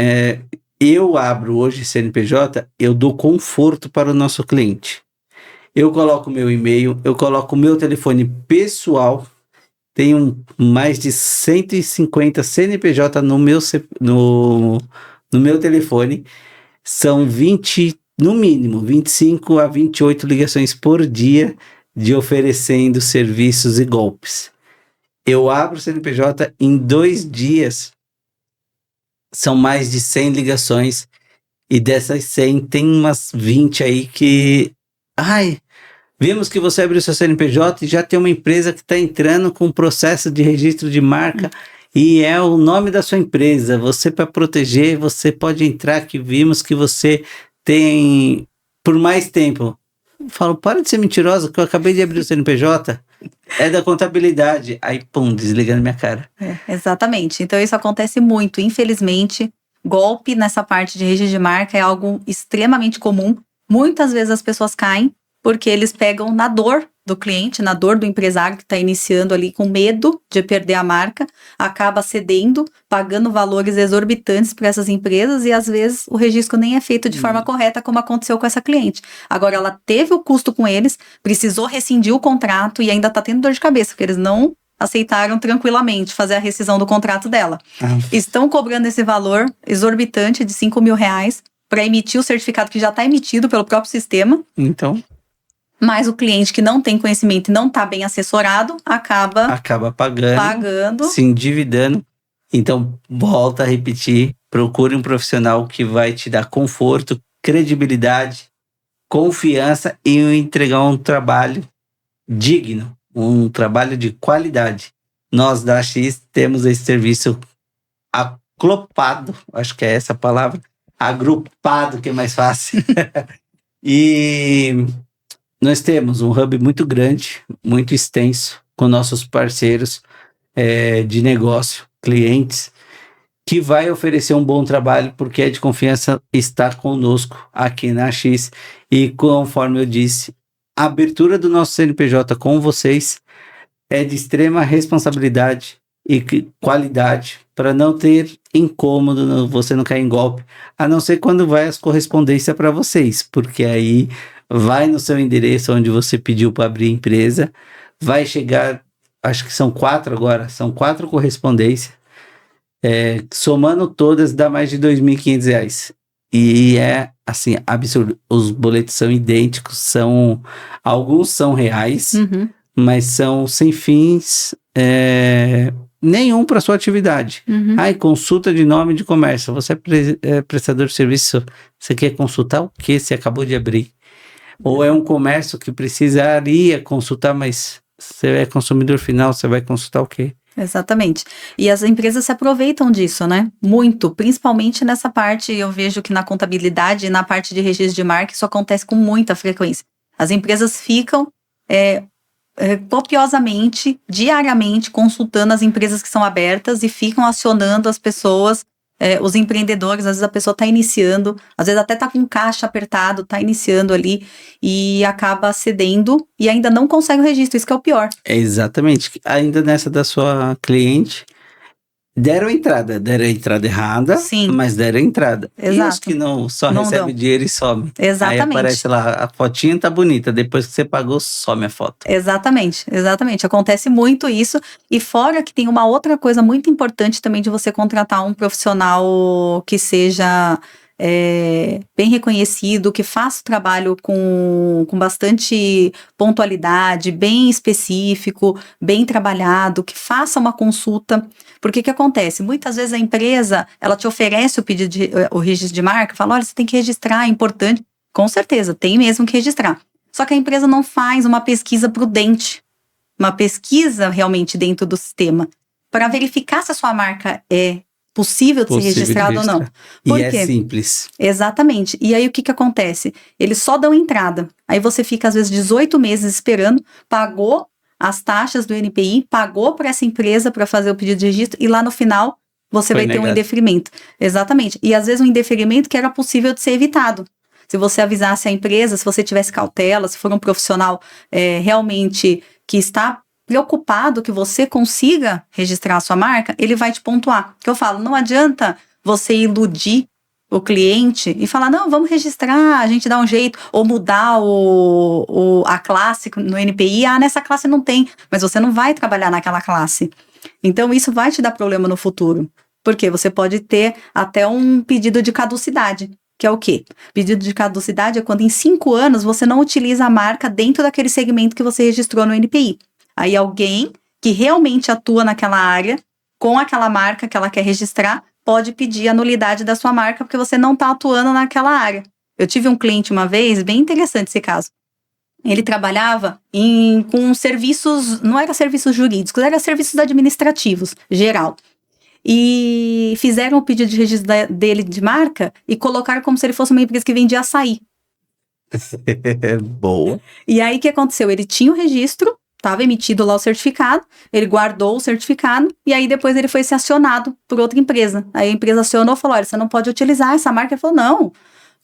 eu abro hoje CNPJ, eu dou conforto para o nosso cliente. Eu coloco meu e-mail, eu coloco o meu telefone pessoal. Tenho mais de 150 CNPJ no meu telefone. São 20, no mínimo, 25 a 28 ligações por dia de oferecendo serviços e golpes. Eu abro o CNPJ em 2 dias. São mais de 100 ligações e dessas 100 tem umas 20 aí que... Vimos que você abriu seu CNPJ e já tem uma empresa que está entrando com um processo de registro de marca e é o nome da sua empresa. Você, para proteger, você pode entrar, que vimos que você tem por mais tempo. Eu falo, para de ser mentirosa, que eu acabei de abrir o CNPJ. É da contabilidade. Aí, pum, desliga na minha cara. Exatamente. Então, isso acontece muito. Infelizmente, golpe nessa parte de registro de marca é algo extremamente comum. Muitas vezes as pessoas caem porque eles pegam na dor do cliente, na dor do empresário que está iniciando ali com medo de perder a marca, acaba cedendo, pagando valores exorbitantes para essas empresas e às vezes o registro nem é feito de forma correta, como aconteceu com essa cliente. Agora ela teve o custo com eles, precisou rescindir o contrato e ainda está tendo dor de cabeça, porque eles não aceitaram tranquilamente fazer a rescisão do contrato dela. Estão cobrando esse valor exorbitante de R$5.000 para emitir o certificado que já está emitido pelo próprio sistema. Então... Mas o cliente que não tem conhecimento e não está bem assessorado, acaba pagando, se endividando. Então, volta a repetir, procure um profissional que vai te dar conforto, credibilidade, confiança e entregar um trabalho digno, um trabalho de qualidade. Nós da X temos esse serviço agrupado, acho que é essa a palavra, agrupado, que é mais fácil. E... nós temos um hub muito grande, muito extenso, com nossos parceiros de negócio, clientes, que vai oferecer um bom trabalho, porque é de confiança estar conosco aqui na X. E conforme eu disse, a abertura do nosso CNPJ com vocês é de extrema responsabilidade e qualidade, para não ter incômodo, você não cair em golpe, a não ser quando vai as correspondências para vocês, porque aí... vai no seu endereço onde você pediu para abrir a empresa, vai chegar, acho que são 4 agora, são 4 correspondências, somando todas dá mais de R$2.500. E é assim, absurdo. Os boletos são idênticos, alguns são reais, mas são sem fins nenhum para sua atividade. Uhum. Aí, consulta de nome de comércio. Você é prestador de serviço, você quer consultar o que você acabou de abrir? Ou é um comércio que precisaria consultar, mas você é consumidor final, você vai consultar o quê? Exatamente. E as empresas se aproveitam disso, né? Muito, principalmente nessa parte, eu vejo que na contabilidade e na parte de registro de marca isso acontece com muita frequência. As empresas ficam copiosamente, diariamente, consultando as empresas que são abertas e ficam acionando as pessoas, os empreendedores. Às vezes a pessoa está iniciando, às vezes até está com caixa apertado, está iniciando ali e acaba cedendo e ainda não consegue o registro, isso que é o pior. Exatamente. Ainda nessa da sua cliente, deram a entrada errada, Sim. mas deram a entrada. E os Exato. que não só Não recebem dão. dinheiro e some. Aí Exatamente. aparece lá, a fotinha tá bonita, depois que você pagou, some a foto. Exatamente. Acontece muito isso. E fora que tem uma outra coisa muito importante também de você contratar um profissional que seja bem reconhecido, que faça o trabalho com bastante pontualidade, bem específico, bem trabalhado, que faça uma consulta. Porque o que acontece? Muitas vezes a empresa, ela te oferece o registro de marca, fala, olha, você tem que registrar, é importante. Com certeza, tem mesmo que registrar. Só que a empresa não faz uma pesquisa prudente, uma pesquisa realmente dentro do sistema, para verificar se a sua marca é possível de ser registrada ou não. Por E quê? é simples. Exatamente. E aí o que acontece? Eles só dão entrada. Aí você fica às vezes 18 meses esperando, pagou as taxas do NPI, pagou para essa empresa para fazer o pedido de registro e lá no final você vai ter um indeferimento. Exatamente. E às vezes um indeferimento que era possível de ser evitado. Se você avisasse a empresa, se você tivesse cautela, se for um profissional realmente que está preocupado que você consiga registrar a sua marca, ele vai te pontuar. Que eu falo, não adianta você iludir o cliente e falar, não, vamos registrar, a gente dá um jeito, ou mudar a classe no NPI, nessa classe não tem, mas você não vai trabalhar naquela classe. Então, isso vai te dar problema no futuro, porque você pode ter até um pedido de caducidade. Que é o quê? Pedido de caducidade é quando em 5 anos você não utiliza a marca dentro daquele segmento que você registrou no NPI. Aí alguém que realmente atua naquela área, com aquela marca que ela quer registrar, pode pedir a nulidade da sua marca porque você não está atuando naquela área. Eu tive um cliente uma vez, bem interessante esse caso. Ele trabalhava com serviços, não era serviços jurídicos, era serviços administrativos, geral. E fizeram o pedido de registro dele de marca e colocaram como se ele fosse uma empresa que vendia açaí. Boa. E aí o que aconteceu? Ele tinha o registro, estava emitido lá o certificado, ele guardou o certificado e aí depois ele foi ser acionado por outra empresa. Aí a empresa acionou e falou, olha, você não pode utilizar essa marca. Ele falou, não,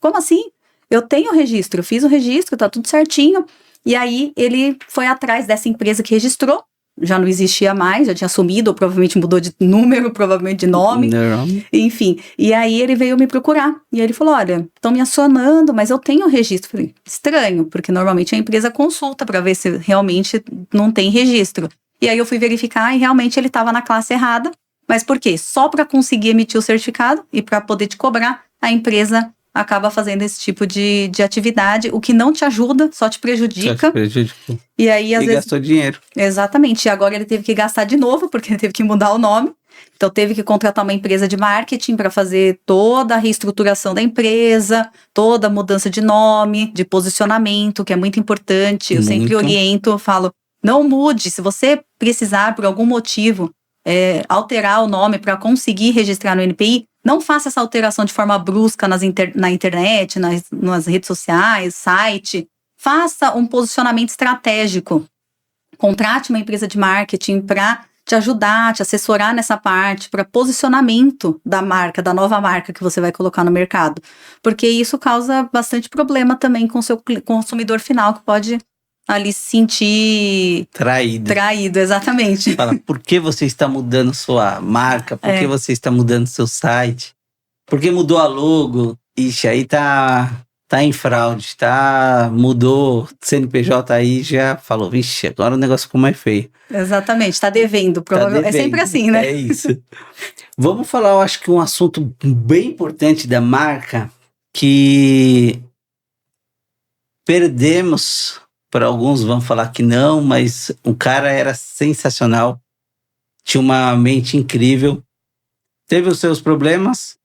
como assim? Eu tenho o registro, eu fiz o registro, tá tudo certinho. E aí ele foi atrás dessa empresa que registrou, já não existia mais, já tinha sumido, ou provavelmente mudou de número, provavelmente de nome, Não. enfim. E aí ele veio me procurar, e aí ele falou, olha, estão me acionando, mas eu tenho registro. Falei, estranho, porque normalmente a empresa consulta para ver se realmente não tem registro. E aí eu fui verificar e realmente ele estava na classe errada, mas por quê? Só para conseguir emitir o certificado e para poder te cobrar, a empresa acaba fazendo esse tipo de atividade, o que não te ajuda, só te prejudica. E aí, às vezes, gastou dinheiro. Exatamente. E agora ele teve que gastar de novo, porque ele teve que mudar o nome. Então, teve que contratar uma empresa de marketing para fazer toda a reestruturação da empresa, toda a mudança de nome, de posicionamento, que é muito importante. Eu sempre oriento, falo, não mude. Se você precisar, por algum motivo, alterar o nome para conseguir registrar no NPI, não faça essa alteração de forma brusca na internet, nas redes sociais, site. Faça um posicionamento estratégico. Contrate uma empresa de marketing para te ajudar, te assessorar nessa parte, para posicionamento da marca, da nova marca que você vai colocar no mercado. Porque isso causa bastante problema também com o seu consumidor final, que pode ali se sentir traído, exatamente. Fala, por que você está mudando sua marca? Por que você está mudando seu site? Por que mudou a logo? Ixi, aí tá em fraude, mudou CNPJ aí, já falou, vixe, agora o negócio ficou mais feio. Exatamente, tá devendo, provavelmente. É sempre assim, né? É isso. Vamos falar, eu acho que um assunto bem importante da marca, que perdemos, para alguns vão falar que não, mas o cara era sensacional, tinha uma mente incrível. Teve os seus problemas.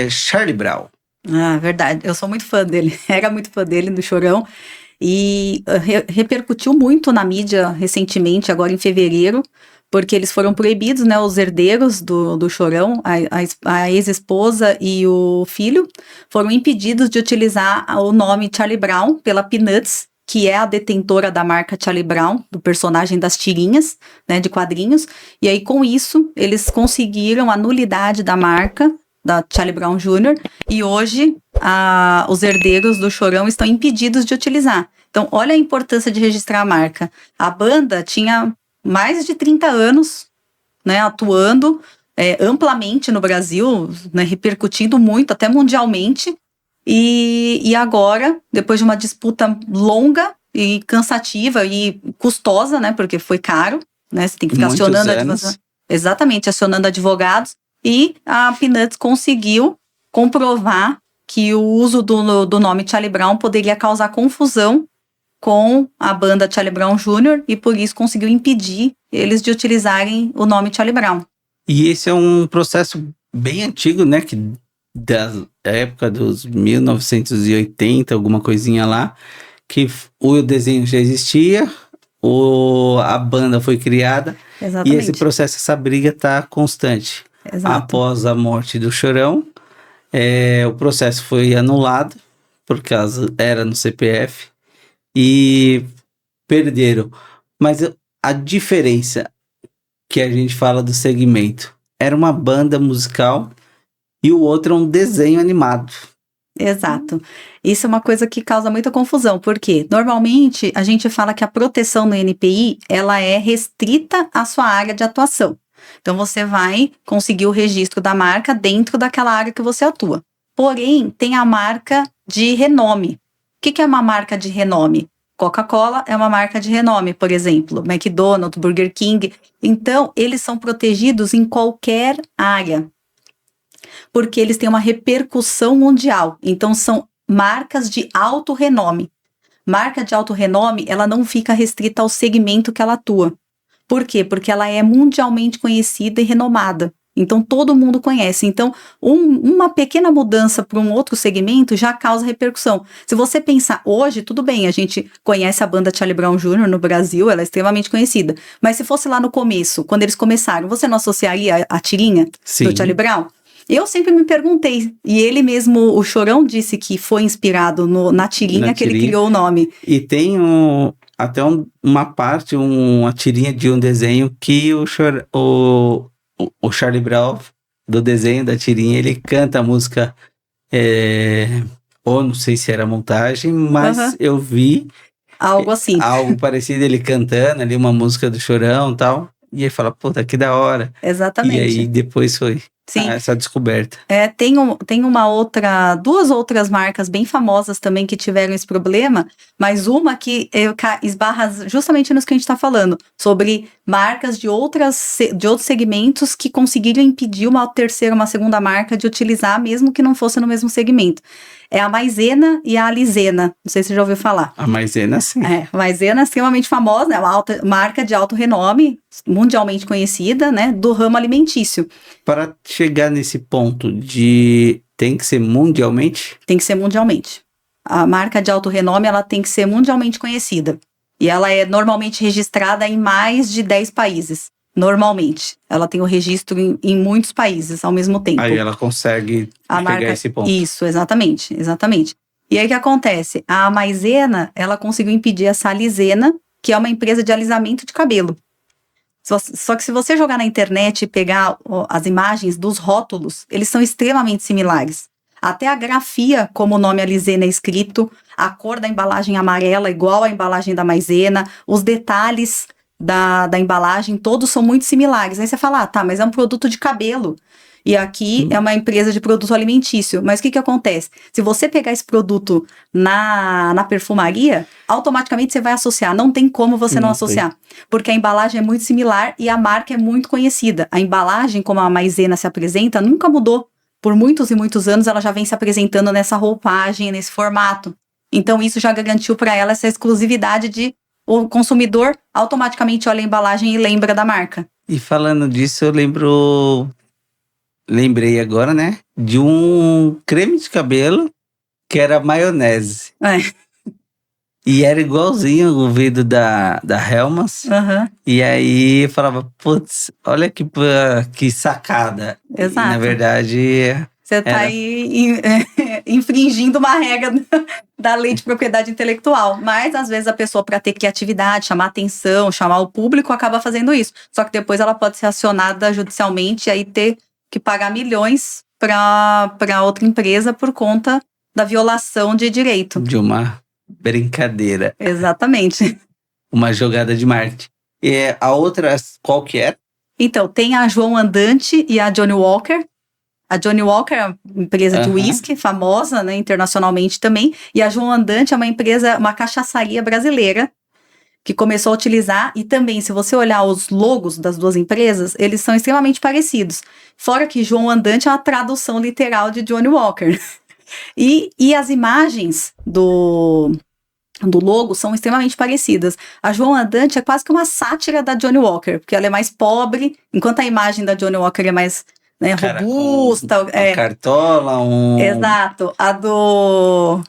Charlie Brown. Ah, verdade. Eu sou muito fã dele. Era muito fã dele, do Chorão. E repercutiu muito na mídia recentemente, agora em fevereiro, porque eles foram proibidos, né? Os herdeiros do Chorão, a ex-esposa e o filho, foram impedidos de utilizar o nome Charlie Brown pela Peanuts, que é a detentora da marca Charlie Brown, do personagem das tirinhas, né, de quadrinhos. E aí, com isso, eles conseguiram a nulidade da marca, da Charlie Brown Jr., e hoje os herdeiros do Chorão estão impedidos de utilizar. Então, olha a importância de registrar a marca. A banda tinha mais de 30 anos, né, atuando amplamente no Brasil, né, repercutindo muito, até mundialmente. E agora, depois de uma disputa longa e cansativa e custosa, né, porque foi caro, né, você tem que ficar acionando advogados. Exatamente, acionando advogados. E a Peanuts conseguiu comprovar que o uso do nome Charlie Brown poderia causar confusão com a banda Charlie Brown Jr. e por isso conseguiu impedir eles de utilizarem o nome Charlie Brown. E esse é um processo bem antigo, né, que da época dos 1980, alguma coisinha lá, que o desenho já existia, a banda foi criada. Exatamente. E esse processo, essa briga tá constante. Exato. Após a morte do Chorão, o processo foi anulado, por causa era no CPF, e perderam. Mas a diferença que a gente fala do segmento, era uma banda musical e o outro é um desenho animado. Exato. Isso é uma coisa que causa muita confusão, porque normalmente a gente fala que a proteção no NPI, ela é restrita à sua área de atuação. Então, você vai conseguir o registro da marca dentro daquela área que você atua. Porém, tem a marca de renome. O que é uma marca de renome? Coca-Cola é uma marca de renome, por exemplo. McDonald's, Burger King. Então, eles são protegidos em qualquer área, porque eles têm uma repercussão mundial. Então, são marcas de alto renome. Marca de alto renome, ela não fica restrita ao segmento que ela atua. Por quê? Porque ela é mundialmente conhecida e renomada. Então, todo mundo conhece. Então, uma pequena mudança para um outro segmento já causa repercussão. Se você pensar hoje, tudo bem, a gente conhece a banda Charlie Brown Jr. no Brasil, ela é extremamente conhecida. Mas se fosse lá no começo, quando eles começaram, você não associaria a tirinha do Charlie Brown? Eu sempre me perguntei, e ele mesmo, o Chorão, disse que foi inspirado na tirinha que ele criou o nome. E tem até uma parte, uma tirinha de um desenho que o Charlie Brown, do desenho da tirinha, ele canta a música, ou não sei se era montagem, mas eu vi algo assim, algo parecido, ele cantando ali uma música do Chorão e tal, e aí fala, puta, que da hora. Exatamente. E aí depois foi essa descoberta. Tem duas outras marcas bem famosas também que tiveram esse problema, mas uma que esbarra justamente nisso que a gente está falando, sobre marcas de outros segmentos que conseguiram impedir uma terceira, uma segunda marca de utilizar, mesmo que não fosse no mesmo segmento. É a Maizena e a Alizena, não sei se você já ouviu falar. A Maizena, sim. A Maizena é extremamente famosa, é uma marca de alto renome, mundialmente conhecida, né, do ramo alimentício. Para chegar nesse ponto tem que ser mundialmente? Tem que ser mundialmente. A marca de alto renome, ela tem que ser mundialmente conhecida. E ela é normalmente registrada em mais de 10 países. Normalmente. Ela tem o registro em muitos países ao mesmo tempo. Aí ela consegue pegar esse ponto. Isso, exatamente. E aí o que acontece? A Maizena, ela conseguiu impedir a Salizena, que é uma empresa de alisamento de cabelo. Só que se você jogar na internet e pegar as imagens dos rótulos, eles são extremamente similares. Até a grafia, como o nome Alizena é escrito, a cor da embalagem amarela igual à embalagem da Maizena, os detalhes da embalagem, todos são muito similares. Aí você fala, tá, mas é um produto de cabelo. E aqui é uma empresa de produto alimentício. Mas o que acontece? Se você pegar esse produto na perfumaria, automaticamente você vai associar. Não tem como você não associar. Porque a embalagem é muito similar e a marca é muito conhecida. A embalagem, como a Maizena se apresenta, nunca mudou. Por muitos e muitos anos, ela já vem se apresentando nessa roupagem, nesse formato. Então, isso já garantiu para ela essa exclusividade de o consumidor automaticamente olha a embalagem e lembra da marca. E falando disso, lembrei agora, né, de um creme de cabelo que era maionese. É. E era igualzinho o vidro da Hellmann's. Aham, E aí eu falava, putz, olha que sacada. E na exato. verdade Você está era. aí infringindo uma regra da lei de propriedade intelectual. Mas, às vezes, a pessoa, para ter criatividade, chamar atenção, chamar o público, acaba fazendo isso. Só que depois ela pode ser acionada judicialmente e aí ter que pagar milhões para outra empresa por conta da violação de direito. De uma brincadeira, Exatamente. uma jogada de marketing. E a outra, qual que é? Então, tem a João Andante e a Johnny Walker. A Johnny Walker é uma empresa de Aham. uísque, famosa, né, internacionalmente também. E a João Andante é uma empresa, uma cachaçaria brasileira, que começou a utilizar. E também, se você olhar os logos das duas empresas, eles são extremamente parecidos. Fora que João Andante é uma tradução literal de Johnny Walker. E as imagens do logo são extremamente parecidas. A João Andante é quase que uma sátira da Johnny Walker, porque ela é mais pobre, enquanto a imagem da Johnny Walker é mais, né, Cara, robusta. uma cartola, Exato. A do...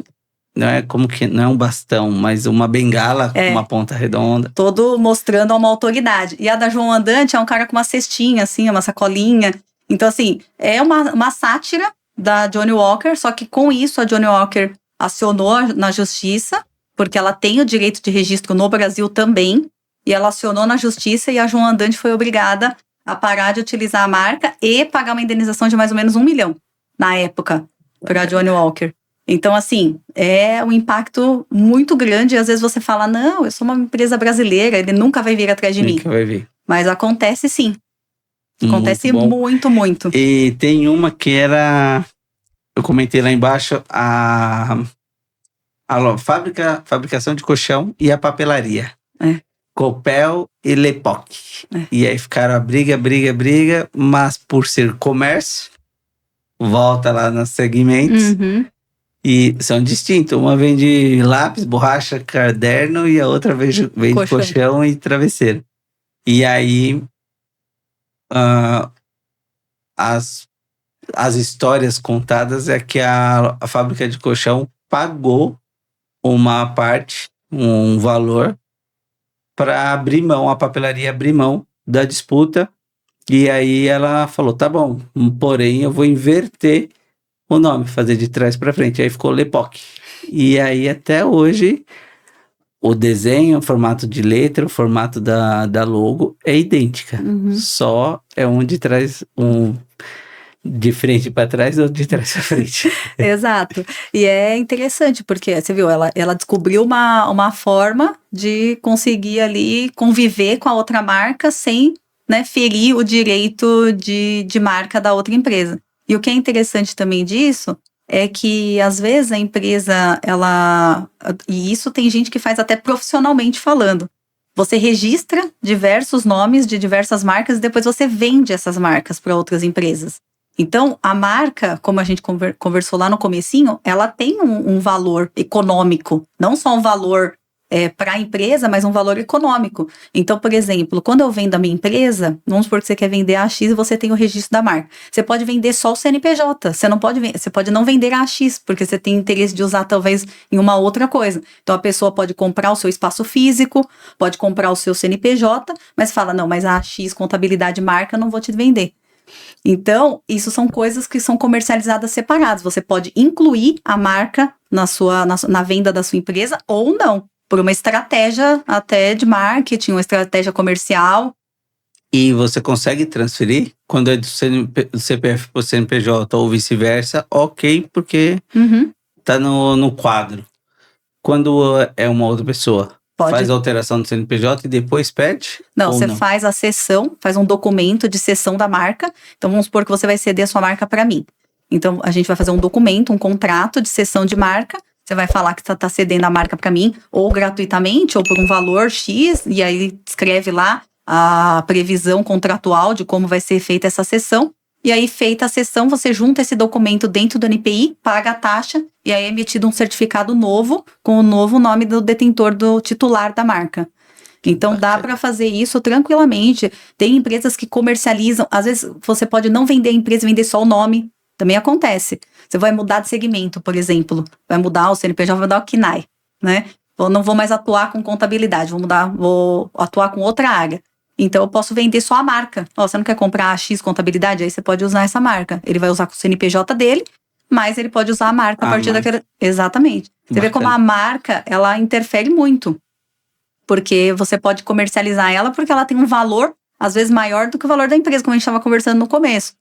não é como que não é um bastão, mas uma bengala com uma ponta redonda. todo mostrando uma autoridade. E a da João Andante é um cara com uma cestinha, assim, uma sacolinha. Então, assim, é uma sátira da Johnny Walker, só que com isso a Johnny Walker acionou na justiça, porque ela tem o direito de registro no Brasil também, e ela acionou na justiça e a João Andante foi obrigada a parar de utilizar a marca e pagar uma indenização de mais ou menos 1 milhão, na época, para a Johnny Walker. Então, assim, é um impacto muito grande. E às vezes você fala, não, eu sou uma empresa brasileira, ele nunca vai vir atrás de mim. Nunca vai ver. Mas acontece sim. Acontece Muito bom. muito, muito. E tem uma que era, eu comentei lá embaixo, a fabricação de colchão e a papelaria. É. Copel e Lepoc. É. E aí ficaram a briga, mas por ser comércio, volta lá nos segmentos. Uhum. E são distintos. Uma vende lápis, borracha, caderno e a outra vende colchão e travesseiro. E aí as histórias contadas é que a fábrica de colchão pagou uma parte, um valor, para abrir mão, a papelaria abrir mão da disputa. E aí ela falou, tá bom, porém eu vou inverter o nome, fazer de trás para frente. Aí ficou Lepoc. E aí até hoje o desenho, o formato de letra, o formato da logo é idêntica. Uhum. Só é um de trás, um de frente para trás ou de trás para frente. Exato. E é interessante, porque você viu, ela descobriu uma forma de conseguir ali conviver com a outra marca sem, né, ferir o direito de marca da outra empresa. E o que é interessante também disso é que, às vezes, a empresa, e isso tem gente que faz até profissionalmente falando, você registra diversos nomes de diversas marcas e depois você vende essas marcas para outras empresas. Então, a marca, como a gente conversou lá no comecinho, ela tem um valor econômico, não só um valor para a empresa, mas um valor econômico. Então, por exemplo, quando eu vendo a minha empresa, vamos supor que você quer vender a AX e você tem o registro da marca. Você pode vender só o CNPJ, você pode não vender a AX, porque você tem interesse de usar talvez em uma outra coisa. Então, a pessoa pode comprar o seu espaço físico, pode comprar o seu CNPJ, mas fala, não, mas a AX, contabilidade marca, não vou te vender. Então, isso são coisas que são comercializadas separadas. Você pode incluir a marca na venda da sua empresa ou não, por uma estratégia até de marketing, uma estratégia comercial. E você consegue transferir quando é do CPF para o CNPJ ou vice-versa, ok, porque tá no quadro. Quando é uma outra pessoa, faz a alteração do CNPJ e depois pede? Não, você faz a cessão, faz um documento de cessão da marca. Então, vamos supor que você vai ceder a sua marca para mim. Então, a gente vai fazer um documento, um contrato de cessão de marca. Você vai falar que tá cedendo a marca para mim, ou gratuitamente, ou por um valor X, e aí escreve lá a previsão contratual de como vai ser feita essa cessão. E aí, feita a cessão, você junta esse documento dentro do NPI, paga a taxa, e aí é emitido um certificado novo, com o novo nome do detentor, do titular da marca. Então dá para fazer isso tranquilamente. Tem empresas que comercializam, às vezes você pode não vender a empresa e vender só o nome, também acontece. Você vai mudar de segmento, por exemplo, vai mudar o CNPJ, vai mudar o KNAI, né? Eu não vou mais atuar com contabilidade, vou atuar com outra área. Então eu posso vender só a marca. Você não quer comprar a X contabilidade? Aí você pode usar essa marca. Ele vai usar com o CNPJ dele, mas ele pode usar a marca a partir daquela... Exatamente. Você vê como a marca, ela interfere muito. Porque você pode comercializar ela porque ela tem um valor, às vezes, maior do que o valor da empresa, como a gente estava conversando no começo.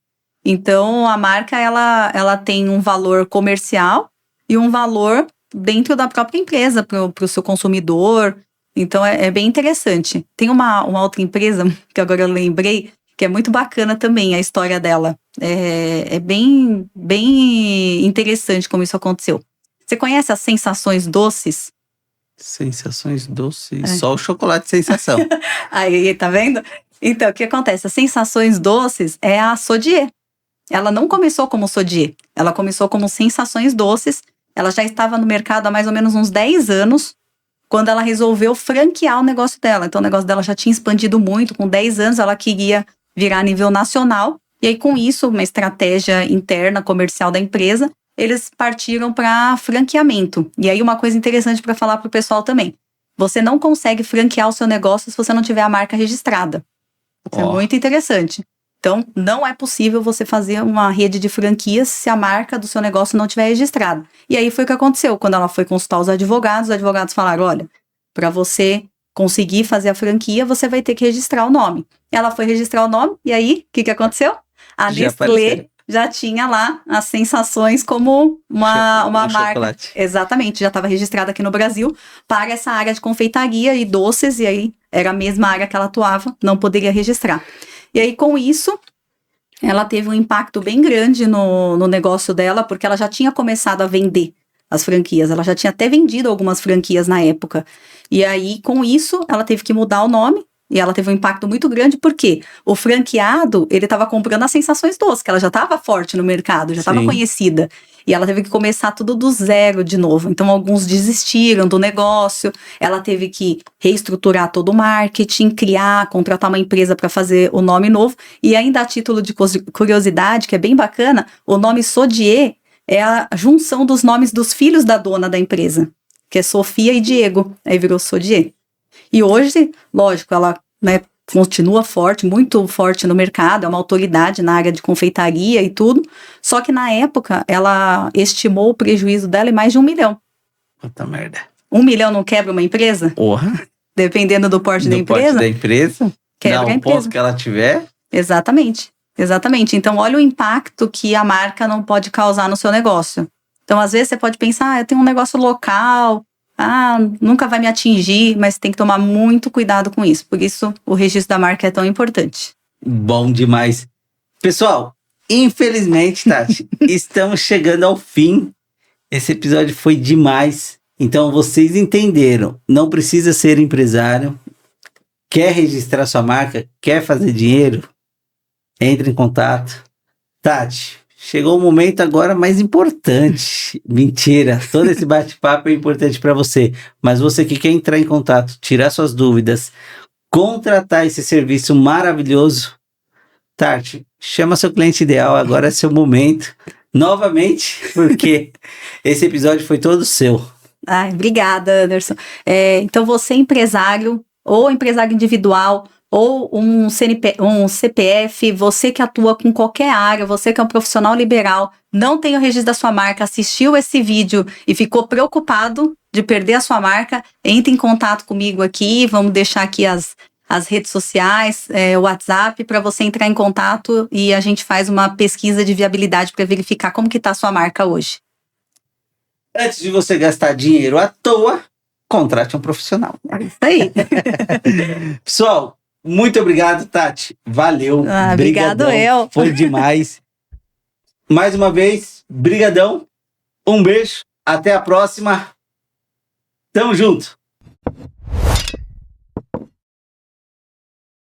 Então, a marca, ela tem um valor comercial e um valor dentro da própria empresa, para o seu consumidor. Então, é bem interessante. Tem uma outra empresa, que agora eu lembrei, que é muito bacana também a história dela. É bem interessante como isso aconteceu. Você conhece as Sensações Doces? Sensações doces, só o chocolate sensação. Aí, tá vendo? Então, o que acontece? As Sensações Doces é a Sodier. Ela não começou como Sodier, ela começou como Sensações Doces. Ela já estava no mercado há mais ou menos uns 10 anos, quando ela resolveu franquear o negócio dela. Então, o negócio dela já tinha expandido muito. Com 10 anos, ela queria virar a nível nacional. E aí, com isso, uma estratégia interna comercial da empresa, eles partiram para franqueamento. E aí, uma coisa interessante para falar para o pessoal também. Você não consegue franquear o seu negócio se você não tiver a marca registrada. Isso é muito interessante. Então, não é possível você fazer uma rede de franquias se a marca do seu negócio não estiver registrada. E aí foi o que aconteceu. Quando ela foi consultar os advogados falaram, olha, para você conseguir fazer a franquia, você vai ter que registrar o nome. Ela foi registrar o nome, e aí, o que aconteceu? A Nestlé já tinha lá as Sensações como uma marca. Chocolate. Exatamente, já estava registrada aqui no Brasil para essa área de confeitaria e doces, e aí era a mesma área que ela atuava, não poderia registrar. E aí, com isso, ela teve um impacto bem grande no negócio dela, porque ela já tinha começado a vender as franquias. Ela já tinha até vendido algumas franquias na época. E aí, com isso, ela teve que mudar o nome. E ela teve um impacto muito grande, porque o franqueado, ele estava comprando as Sensações Doces, que ela já estava forte no mercado, já estava conhecida. E ela teve que começar tudo do zero de novo. Então, alguns desistiram do negócio, ela teve que reestruturar todo o marketing, contratar uma empresa para fazer o nome novo. E ainda a título de curiosidade, que é bem bacana, o nome Sodier é a junção dos nomes dos filhos da dona da empresa, que é Sofia e Diego. Aí virou Sodier. E hoje, lógico, ela continua forte, muito forte no mercado, é uma autoridade na área de confeitaria e tudo, só que na época ela estimou o prejuízo dela em mais de 1 milhão. Puta merda. 1 milhão não quebra uma empresa? Porra. Dependendo do porte da empresa. Do porte da empresa? Quebra a empresa. Ponto que ela tiver. Exatamente. Então, olha o impacto que a marca não pode causar no seu negócio. Então, às vezes você pode pensar, eu tenho um negócio local, nunca vai me atingir, mas tem que tomar muito cuidado com isso. Por isso, o registro da marca é tão importante. Bom demais. Pessoal, infelizmente, Tati, estamos chegando ao fim. Esse episódio foi demais. Então, vocês entenderam. Não precisa ser empresário. Quer registrar sua marca? Quer fazer dinheiro? Entre em contato. Tati, chegou o momento agora mais importante. Mentira, todo esse bate-papo é importante para você. Mas você que quer entrar em contato, tirar suas dúvidas, contratar esse serviço maravilhoso, Tati, chama seu cliente ideal, agora é seu momento. Novamente, porque esse episódio foi todo seu. Obrigada, Anderson. Então, você empresário, ou empresário individual, ou um CPF, você que atua com qualquer área, você que é um profissional liberal, não tem o registro da sua marca, assistiu esse vídeo e ficou preocupado de perder a sua marca, entre em contato comigo aqui, vamos deixar aqui as redes sociais, o WhatsApp, para você entrar em contato e a gente faz uma pesquisa de viabilidade para verificar como que está a sua marca hoje. Antes de você gastar dinheiro à toa, contrate um profissional. É isso aí. Pessoal, muito obrigado, Tati. Valeu. Obrigado eu. Foi demais. Mais uma vez, brigadão. Um beijo. Até a próxima. Tamo junto.